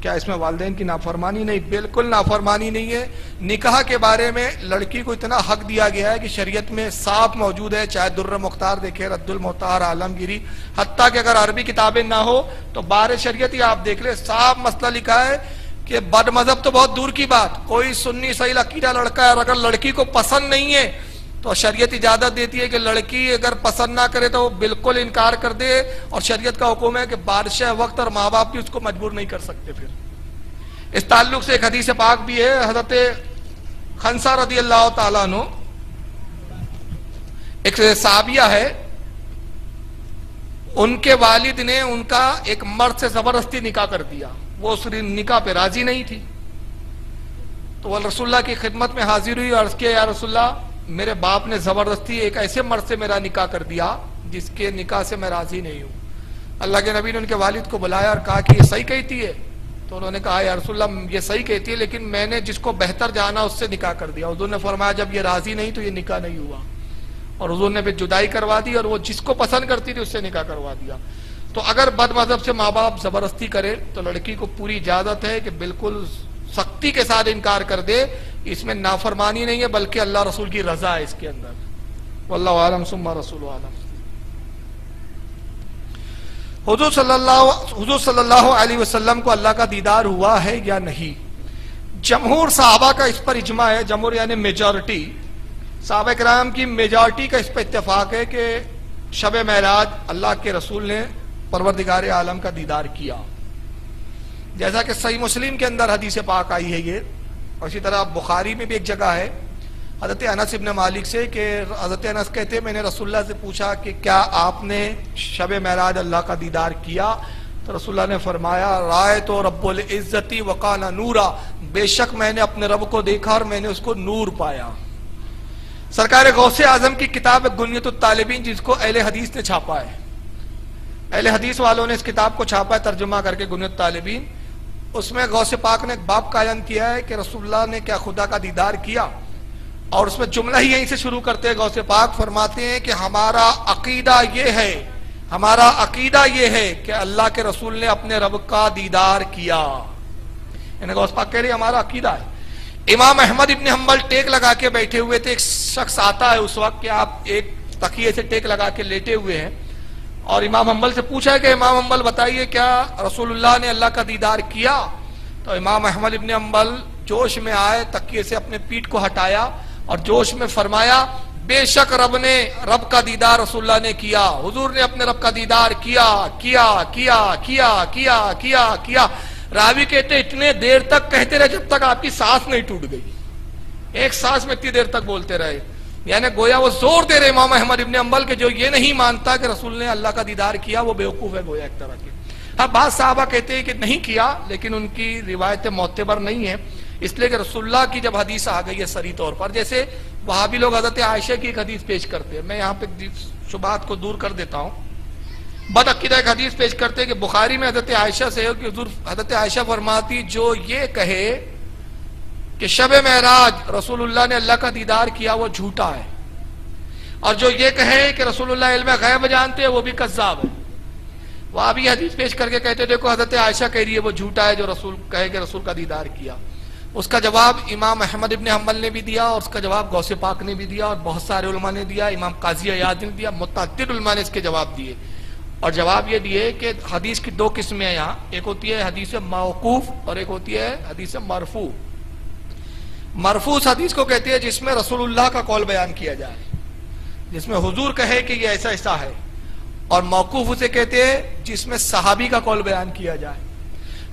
S1: کیا اس میں والدین کی نافرمانی؟ نہیں، بالکل نافرمانی نہیں ہے۔ نکاح کے بارے میں لڑکی کو اتنا حق دیا گیا ہے کہ شریعت میں صاف موجود ہے، چاہے در مختار دیکھے، رد المختار، عالمگیری، حتیٰ کہ اگر عربی کتابیں نہ ہو تو بار شریعت ہی آپ دیکھ لیں، صاف مسئلہ لکھا ہے کہ بد مذہب تو بہت دور کی بات، کوئی سنی صحیح عقیدہ لڑکا ہے اور اگر لڑکی کو پسند نہیں ہے تو شریعت اجازت دیتی ہے کہ لڑکی اگر پسند نہ کرے تو وہ بالکل انکار کر دے، اور شریعت کا حکم ہے کہ بادشاہ وقت اور ماں باپ بھی اس کو مجبور نہیں کر سکتے۔ پھر اس تعلق سے ایک حدیث پاک بھی ہے، حضرت خنسہ رضی اللہ تعالیٰ عنہ، ایک صحابیہ ہے، ان کے والد نے ان کا ایک مرد سے زبردستی نکاح کر دیا، وہ اس نکاح پہ راضی نہیں تھی، تو وہ رسول اللہ کی خدمت میں حاضر ہوئی اور عرض کیا یا رسول اللہ میرے باپ نے زبردستی ایک ایسے مرد سے میرا نکاح کر دیا جس کے نکاح سے میں راضی نہیں ہوں۔ اللہ کے نبی نے ان کے والد کو بلایا اور کہا کہ یہ صحیح کہتی ہے؟ تو انہوں نے کہا یا رسول اللہ یہ صحیح کہتی ہے لیکن میں نے جس کو بہتر جانا اس سے نکاح کر دیا۔ حضور نے فرمایا جب یہ راضی نہیں تو یہ نکاح نہیں ہوا، اور حضور نے پھر جدائی کروا دی اور وہ جس کو پسند کرتی تھی اس سے نکاح کروا دیا۔ تو اگر بد مذہب سے ماں باپ زبردستی کرے تو لڑکی کو پوری اجازت ہے کہ بالکل سختی کے ساتھ انکار کر دے، اس میں نافرمانی نہیں ہے بلکہ اللہ رسول کی رضا ہے اس کے اندر۔ واللہ عالم ثم رسول عالم۔ حضور صلی اللہ علیہ وسلم کو اللہ کا دیدار ہوا ہے یا نہیں؟ جمہور صحابہ کا اس پر اجماع ہے، جمہور یعنی میجورٹی، صحابہ کرام کی میجورٹی کا اس پر اتفاق ہے کہ شب معراج اللہ کے رسول نے پروردگار عالم کا دیدار کیا، جیسا کہ صحیح مسلم کے اندر حدیث پاک آئی ہے یہ، اور اسی طرح بخاری میں بھی ایک جگہ ہے حضرت انس ابن مالک سے کہ حضرت انس کہتے میں نے رسول اللہ سے پوچھا کہ کیا آپ نے شب معراج اللہ کا دیدار کیا؟ تو رسول اللہ نے فرمایا رأیت رب العزت وکان نورا، بے شک میں نے اپنے رب کو دیکھا اور میں نے اس کو نور پایا۔ سرکار غوث اعظم کی کتاب غنیۃ الطالبین جس کو اہل حدیث نے چھاپا ہے، اہل حدیث والوں نے اس کتاب کو چھاپا ہے ترجمہ کر کے غنیۃ الطالبین، اس میں غوث پاک نے ایک باب قائم کیا ہے کہ رسول اللہ نے کیا خدا کا دیدار کیا؟ اور اس میں جملہ ہی یہیں سے شروع کرتے ہیں. غوث پاک فرماتے ہیں کہ ہمارا عقیدہ یہ ہے کہ اللہ کے رسول نے اپنے رب کا دیدار کیا. یعنی غوث پاک کہہ رہے ہمارا عقیدہ ہے. امام احمد ابن حنبل ٹیک لگا کے بیٹھے ہوئے تھے. ایک شخص آتا ہے اس وقت کہ آپ ایک تکیے سے ٹیک لگا کے لیٹے ہوئے ہیں, اور امام حنبل سے پوچھا کہ امام حنبل بتائیے کیا رسول اللہ نے اللہ کا دیدار کیا؟ تو امام احمد ابن حنبل جوش میں آئے, تکیے سے اپنے پیٹھ کو ہٹایا اور جوش میں فرمایا بے شک رب کا دیدار رسول اللہ نے کیا, حضور نے اپنے رب کا دیدار کیا. راوی کہتے اتنے دیر تک کہتے رہے جب تک آپ کی سانس نہیں ٹوٹ گئی. ایک سانس میں اتنی دیر تک بولتے رہے. یعنی گویا وہ زور دے رہے امام احمد ابن حنبل کہ جو یہ نہیں مانتا کہ رسول نے اللہ کا دیدار کیا وہ بیوقوف ہے گویا ایک طرح کے. اب بعض صحابہ کہتے ہیں کہ نہیں کیا, لیکن ان کی روایتیں معتبر نہیں ہیں, اس لیے کہ رسول اللہ کی جب حدیث آ گئی ہے صریح طور پر, جیسے وہابی لوگ حضرت عائشہ کی ایک حدیث پیش کرتے ہیں. میں یہاں پہ شبہات کو دور کر دیتا ہوں. بدعقیدہ ایک حدیث پیش کرتے ہیں کہ بخاری میں حضرت عائشہ سے کہ حضرت عائشہ فرماتی جو یہ کہے کہ شب معراج رسول اللہ نے اللہ کا دیدار کیا وہ جھوٹا ہے, اور جو یہ کہے کہ رسول اللہ علم غیب جانتے ہیں وہ بھی کذاب ہے. وہ ابھی حدیث پیش کر کے کہتے دیکھو حضرت عائشہ کہہ رہی ہے وہ جھوٹا ہے جو رسول کہے کہ رسول کا دیدار کیا. اس کا جواب امام احمد ابن حنبل نے بھی دیا, اور اس کا جواب غوث پاک نے بھی دیا, اور بہت سارے علماء نے دیا, امام قاضی عیاض نے دیا, متعدد علماء نے اس کے جواب دیے. اور جواب یہ دیے کہ حدیث کی دو قسمیں ہیں یہاں, ایک ہوتی ہے حدیث موقوف اور ایک ہوتی ہے حدیث مرفوع. مرفوع حدیث کو کہتے ہیں جس میں رسول اللہ کا قول بیان کیا جائے, جس میں حضور کہے کہ یہ ایسا ایسا ہے, اور موقوف اسے کہتے ہیں جس میں صحابی کا قول بیان کیا جائے.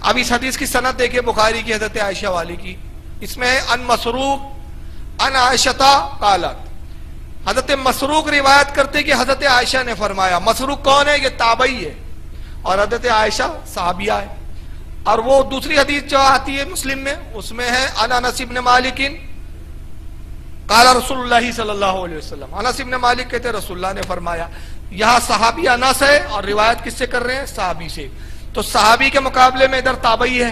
S1: اب اس حدیث کی سند دیکھیں بخاری کی حضرت عائشہ والی کی, اس میں ان مسروق ان عائشہ قالت. حضرت مسروق روایت کرتے کہ حضرت عائشہ نے فرمایا. مسروق کون ہے؟ یہ تابعی ہے, اور حضرت عائشہ صحابیہ ہے. اور وہ دوسری حدیث جو آتی ہے مسلم میں, اس میں ہے ان انس بن مالک قال رسول اللہ صلی اللہ علیہ وسلم. انس بن مالک کہتے رسول اللہ نے فرمایا. یہاں صحابی انس ہے اور روایت کس سے کر رہے ہیں؟ صحابی سے. تو صحابی کے مقابلے میں ادھر تابعی ہے,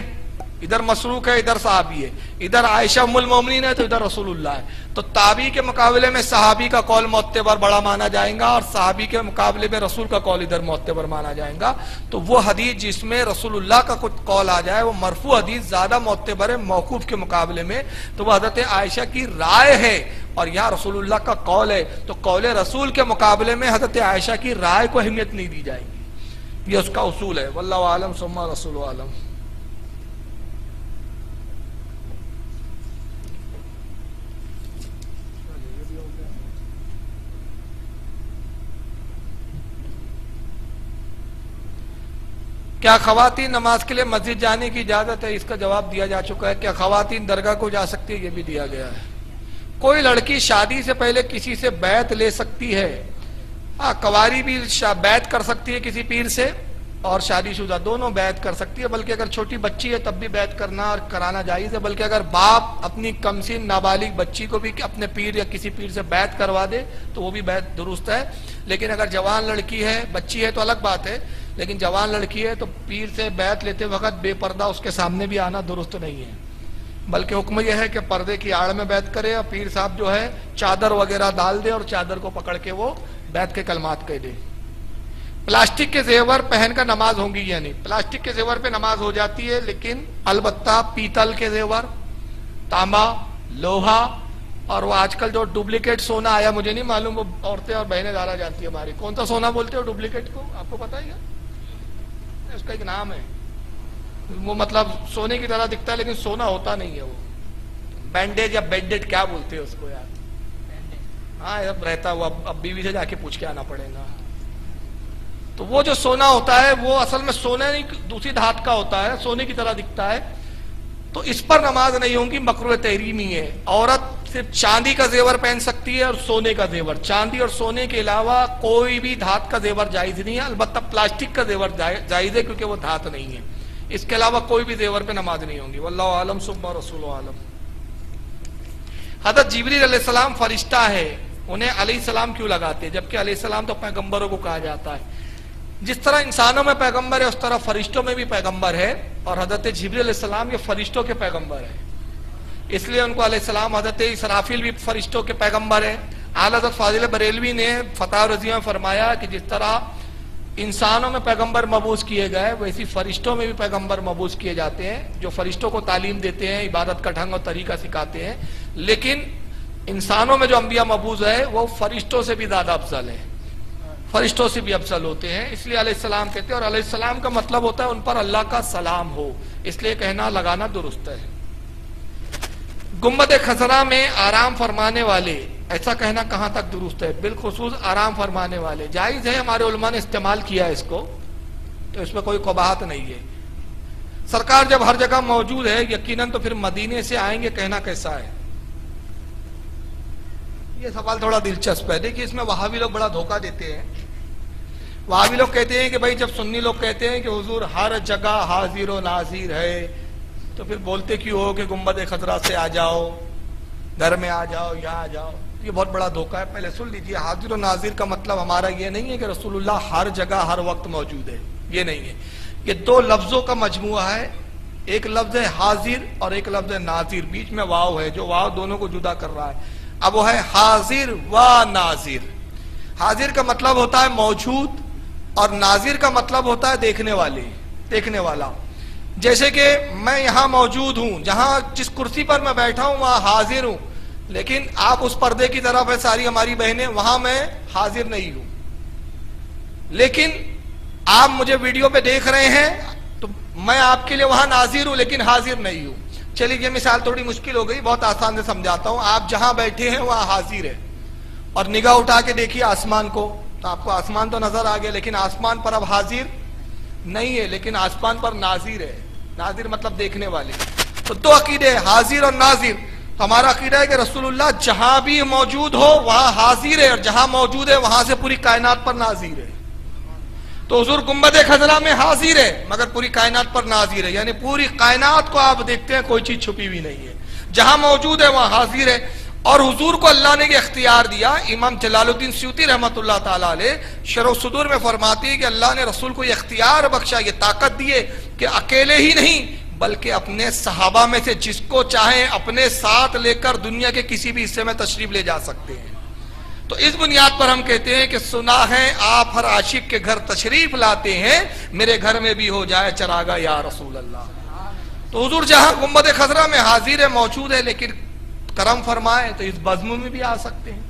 S1: ادھر مسروق ہے, ادھر صحابی ہے. ادھر عائشہ ام المومنین ہے تو ادھر رسول اللہ ہے. تو تابعی کے مقابلے میں صحابی کا قول معتبر بڑا مانا جائے گا, اور صحابی کے مقابلے میں رسول کا قول ادھر معتبر مانا جائے گا. تو وہ حدیث جس میں رسول اللہ کا کچھ قول آ جائے وہ مرفوع حدیث زیادہ معتبر ہے موقوف کے مقابلے میں, تو وہ حضرت عائشہ کی رائے ہے, اور یہاں رسول اللہ کا قول ہے. تو قول رسول کے مقابلے میں حضرت عائشہ کی رائے کو اہمیت نہیں دی جائے گی. یہ اس کا اصول ہے. واللہ عالم ثم رسول عالم. کیا خواتین نماز کے لیے مسجد جانے کی اجازت ہے؟ اس کا جواب دیا جا چکا ہے. کیا خواتین درگاہ کو جا سکتی ہے؟ یہ بھی دیا گیا ہے. کوئی لڑکی شادی سے پہلے کسی سے بیعت لے سکتی ہے. ہاں, کنواری بھی بیعت کر سکتی ہے کسی پیر سے, اور شادی شدہ دونوں بیعت کر سکتی ہے. بلکہ اگر چھوٹی بچی ہے تب بھی بیعت کرنا اور کرانا جائز ہے. بلکہ اگر باپ اپنی کمسن نابالغ بچی کو بھی اپنے پیر یا کسی پیر سے بیعت کروا دے تو وہ بھی بیعت درست ہے. لیکن اگر جوان لڑکی ہے, بچی ہے تو الگ بات ہے, لیکن جوان لڑکی ہے تو پیر سے بیعت لیتے وقت بے پردہ اس کے سامنے بھی آنا درست نہیں ہے. بلکہ حکم یہ ہے کہ پردے کی آڑ میں بیعت کرے, اور پیر صاحب جو ہے چادر وغیرہ ڈال دے اور چادر کو پکڑ کے وہ بیعت کے کلمات کہہ دے. پلاسٹک کے زیور پہن کر نماز ہوگی یا نہیں؟ پلاسٹک کے زیور پہ نماز ہو جاتی ہے, لیکن البتہ پیتل کے زیور, تانبا, لوہا, اور وہ آج کل جو ڈپلیکیٹ سونا آیا, مجھے نہیں معلوم, وہ عورتیں اور بہنیں زیادہ جانتی ہیں ہماری. کون سا سونا بولتے ہو ڈپلیکیٹ کو؟ آپ کو پتا ہے کیا؟ اس کا ایک نام ہے, وہ مطلب سونے کی طرح دکھتا ہے لیکن سونا ہوتا نہیں ہے. وہ بینڈیج یا بینڈیڈ کیا بولتے ہیں اس کو یار؟ ہاں اب رہتا ہوا, اب بیوی سے جا کے پوچھ کے آنا پڑے گا. تو وہ جو سونا ہوتا ہے وہ اصل میں سونا نہیں, دوسری دھات کا ہوتا ہے, سونے کی طرح دکھتا ہے. تو اس پر نماز نہیں ہوگی, مکروہ تحریمی ہے. عورت صرف چاندی کا زیور پہن سکتی ہے اور سونے کا زیور. چاندی اور سونے کے علاوہ کوئی بھی دھات کا زیور جائز نہیں ہے. البتہ پلاسٹک کا زیور جائز ہے کیونکہ وہ دھات نہیں ہے. اس کے علاوہ کوئی بھی زیور پہ نماز نہیں ہوگی. واللہ عالم ثم رسول عالم. حضرت جبریل علیہ السلام فرشتہ ہے, انہیں علیہ السلام کیوں لگاتے ہیں جبکہ علیہ السلام تو پیغمبروں کو کہا جاتا ہے؟ جس طرح انسانوں میں پیغمبر ہے اس طرح فرشتوں میں بھی پیغمبر ہے, اور حضرت جبریل علیہ السلام یہ فرشتوں کے پیغمبر ہے. اس لیے ان کو علیہ السلام حضرت اسرافیل بھی فرشتوں کے پیغمبر ہیں. اعلیٰ حضرت فاضل بریلوی نے فتح رضیہ میں فرمایا کہ جس طرح انسانوں میں پیغمبر مبعوث کیے گئے ویسی فرشتوں میں بھی پیغمبر مبعوث کیے جاتے ہیں جو فرشتوں کو تعلیم دیتے ہیں, عبادت کا ڈھنگ اور طریقہ سکھاتے ہیں. لیکن انسانوں میں جو انبیاء مبعوث ہے وہ فرشتوں سے بھی زیادہ افضل ہے, فرشتوں سے بھی افضل ہوتے ہیں. اس لیے علیہ السلام کہتے ہیں, اور علیہ السلام کا مطلب ہوتا ہے ان پر اللہ کا سلام ہو, اس لیے کہنا لگانا درست ہے. گنبد خضرا میں آرام فرمانے والے, ایسا کہنا کہاں تک درست ہے؟ بالخصوص آرام فرمانے والے جائز ہے, ہمارے علماء نے استعمال کیا ہے اس کو, تو اس میں کوئی قباحت نہیں ہے. سرکار جب ہر جگہ موجود ہے یقیناً تو پھر مدینے سے آئیں گے کہنا کیسا ہے؟ یہ سوال تھوڑا دلچسپ ہے. دیکھیے اس میں وہابی لوگ بڑا دھوکہ دیتے ہیں. وہابی لوگ کہتے ہیں کہ بھائی جب سنی لوگ کہتے ہیں کہ حضور ہر جگہ حاضر و ناظر ہے تو پھر بولتے کیوں ہو کہ گنبد خضرا سے آ جاؤ, گھر میں آ جاؤ, یہاں آ جاؤ؟ یہ بہت بڑا دھوکہ ہے. پہلے سن لیجیے, حاضر و ناظر کا مطلب ہمارا یہ نہیں ہے کہ رسول اللہ ہر جگہ ہر وقت موجود ہے, یہ نہیں ہے. یہ دو لفظوں کا مجموعہ ہے, ایک لفظ ہے حاضر اور ایک لفظ ہے ناظر, بیچ میں واو ہے جو واو دونوں کو جدا کر رہا ہے. اب وہ ہے حاضر و ناظر. حاضر کا مطلب ہوتا ہے موجود اور ناظر کا مطلب ہوتا ہے دیکھنے والے, دیکھنے والا. جیسے کہ میں یہاں موجود ہوں, جہاں جس کرسی پر میں بیٹھا ہوں وہاں حاضر ہوں, لیکن آپ اس پردے کی طرف ہے ساری ہماری بہنیں, وہاں میں حاضر نہیں ہوں. لیکن آپ مجھے ویڈیو پہ دیکھ رہے ہیں تو میں آپ کے لیے وہاں ناظر ہوں لیکن حاضر نہیں ہوں. چلیے یہ مثال تھوڑی مشکل ہو گئی, بہت آسان سے سمجھاتا ہوں. آپ جہاں بیٹھے ہیں وہاں حاضر ہے, اور نگاہ اٹھا کے دیکھیے آسمان کو, تو آپ کو آسمان تو نظر آ گیا لیکن آسمان پر اب حاضر نہیں ہے, لیکن آسمان پر ناظر ہے. ناظر مطلب دیکھنے والے. تو دو عقیدے, حاضر اور ناظر. ہمارا عقیدہ ہے کہ رسول اللہ جہاں بھی موجود ہو وہاں حاضر ہے, اور جہاں موجود ہے وہاں سے پوری کائنات پر ناظر ہے. تو حضور گنبد خضرا میں حاضر ہے مگر پوری کائنات پر ناظر ہے, یعنی پوری کائنات کو آپ دیکھتے ہیں, کوئی چیز چھپی ہوئی نہیں ہے. جہاں موجود ہے وہاں حاضر ہے. اور حضور کو اللہ نے یہ اختیار دیا. امام جلال الدین سیوطی رحمۃ اللہ تعالیٰ علیہ شرح الصدور میں فرماتے ہیں کہ اللہ نے رسول کو یہ اختیار بخشا, یہ طاقت دیے کہ اکیلے ہی نہیں بلکہ اپنے صحابہ میں سے جس کو چاہیں اپنے ساتھ لے کر دنیا کے کسی بھی حصے میں تشریف لے جا سکتے ہیں. تو اس بنیاد پر ہم کہتے ہیں کہ سنا ہے آپ ہر عاشق کے گھر تشریف لاتے ہیں, میرے گھر میں بھی ہو جائے چراغا یا رسول اللہ. تو حضور جہاں گنبد خضرا میں حاضر ہے, موجود ہے, لیکن کرم فرمائے تو اس بزم میں بھی آ سکتے ہیں,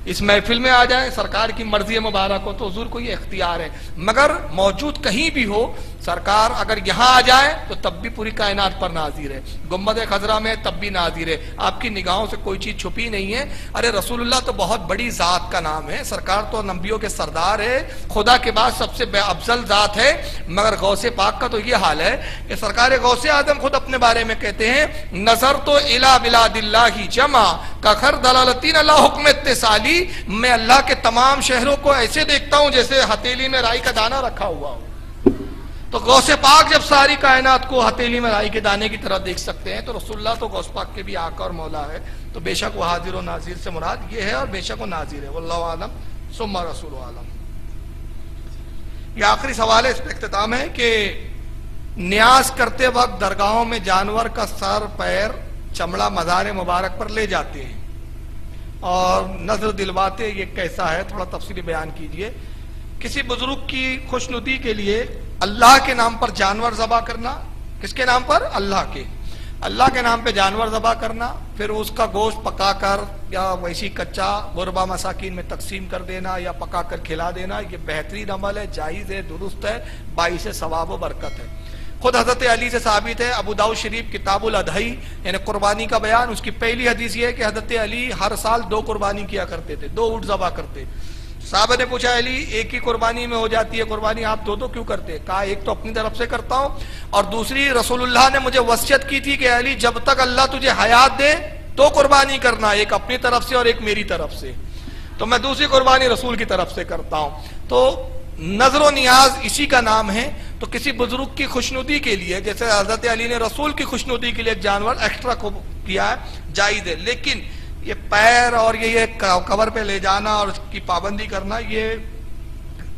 S1: اس محفل میں آ جائیں, سرکار کی مرضی مبارک ہو تو حضور کو یہ اختیار ہے. مگر موجود کہیں بھی ہو, سرکار اگر یہاں آ جائے تو تب بھی پوری کائنات پر ناظر ہے, گنبد خضرا میں تب بھی ناظر ہے. آپ کی نگاہوں سے کوئی چیز چھپی نہیں ہے. ارے رسول اللہ تو بہت بڑی ذات کا نام ہے, سرکار تو نبیوں کے سردار ہے, خدا کے بعد سب سے افضل ذات ہے. مگر غوث پاک کا تو یہ حال ہے کہ سرکار غوث اعظم خود اپنے بارے میں کہتے ہیں, نظر تو الی بلاد اللہ جمع کا خر دلالتین اللہ حکم اتصالی. میں اللہ کے تمام شہروں کو ایسے دیکھتا ہوں جیسے ہتھیلی میں رائی کا دانہ رکھا ہوا ہو. تو غوث پاک جب ساری کائنات کو ہتھیلی میں رائی کے دانے کی طرح دیکھ سکتے ہیں, تو رسول اللہ تو غوث پاک کے بھی آقا اور مولا ہے. تو بے شک وہ حاضر و ناظر سے مراد یہ ہے, اور بے شک وہ ناظر ہے. واللہ عالم ثم رسول عالم. یہ آخری سوال ہے, اس پہ اختتام ہے کہ نیاز کرتے وقت درگاہوں میں جانور کا سر, پیر, چمڑا مزار مبارک پر لے جاتے ہیں اور نظر دلواتے, یہ کیسا ہے؟ تھوڑا تفصیلی بیان کیجئے. کسی بزرگ کی خوشنودی کے لیے اللہ کے نام پر جانور ذبح کرنا, کس کے نام پر؟ اللہ کے نام پہ جانور ذبح کرنا, پھر اس کا گوشت پکا کر یا ویسی کچا غربا مساکین میں تقسیم کر دینا یا پکا کر کھلا دینا, یہ بہترین عمل ہے, جائز ہے, درست ہے, باعث ثواب و برکت ہے. خود حضرت علی سے ثابت ہے, ابو داؤد شریف کتاب الاضحی یعنی قربانی کا بیان, اس کی پہلی حدیث یہ ہے کہ حضرت علی ہر سال 2 قربانی کیا کرتے تھے, 2 اونٹ ذبح کرتے. صحابہ نے پوچھا, علی ایک ہی قربانی میں ہو جاتی ہے قربانی, آپ 2 کیوں کرتے؟ کہا ایک تو اپنی طرف سے کرتا ہوں, اور دوسری رسول اللہ نے مجھے وصیت کی تھی کہ علی جب تک اللہ تجھے حیات دے 2 قربانی کرنا, ایک اپنی طرف سے اور ایک میری طرف سے. تو میں دوسری قربانی رسول کی طرف سے کرتا ہوں. تو نظر و نیاز اسی کا نام ہے. تو کسی بزرگ کی خوشنودی کے لیے, جیسے حضرت علی نے رسول کی خوشنودی کے لیے ایک جانور ایکسٹرا کیا ہے, جائز ہے. لیکن یہ پیر اور یہ قبر پہ لے جانا اور اس کی پابندی کرنا یہ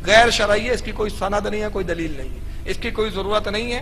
S1: غیر شرعی ہے, اس کی کوئی سند نہیں ہے, کوئی دلیل نہیں ہے, اس کی کوئی ضرورت نہیں ہے.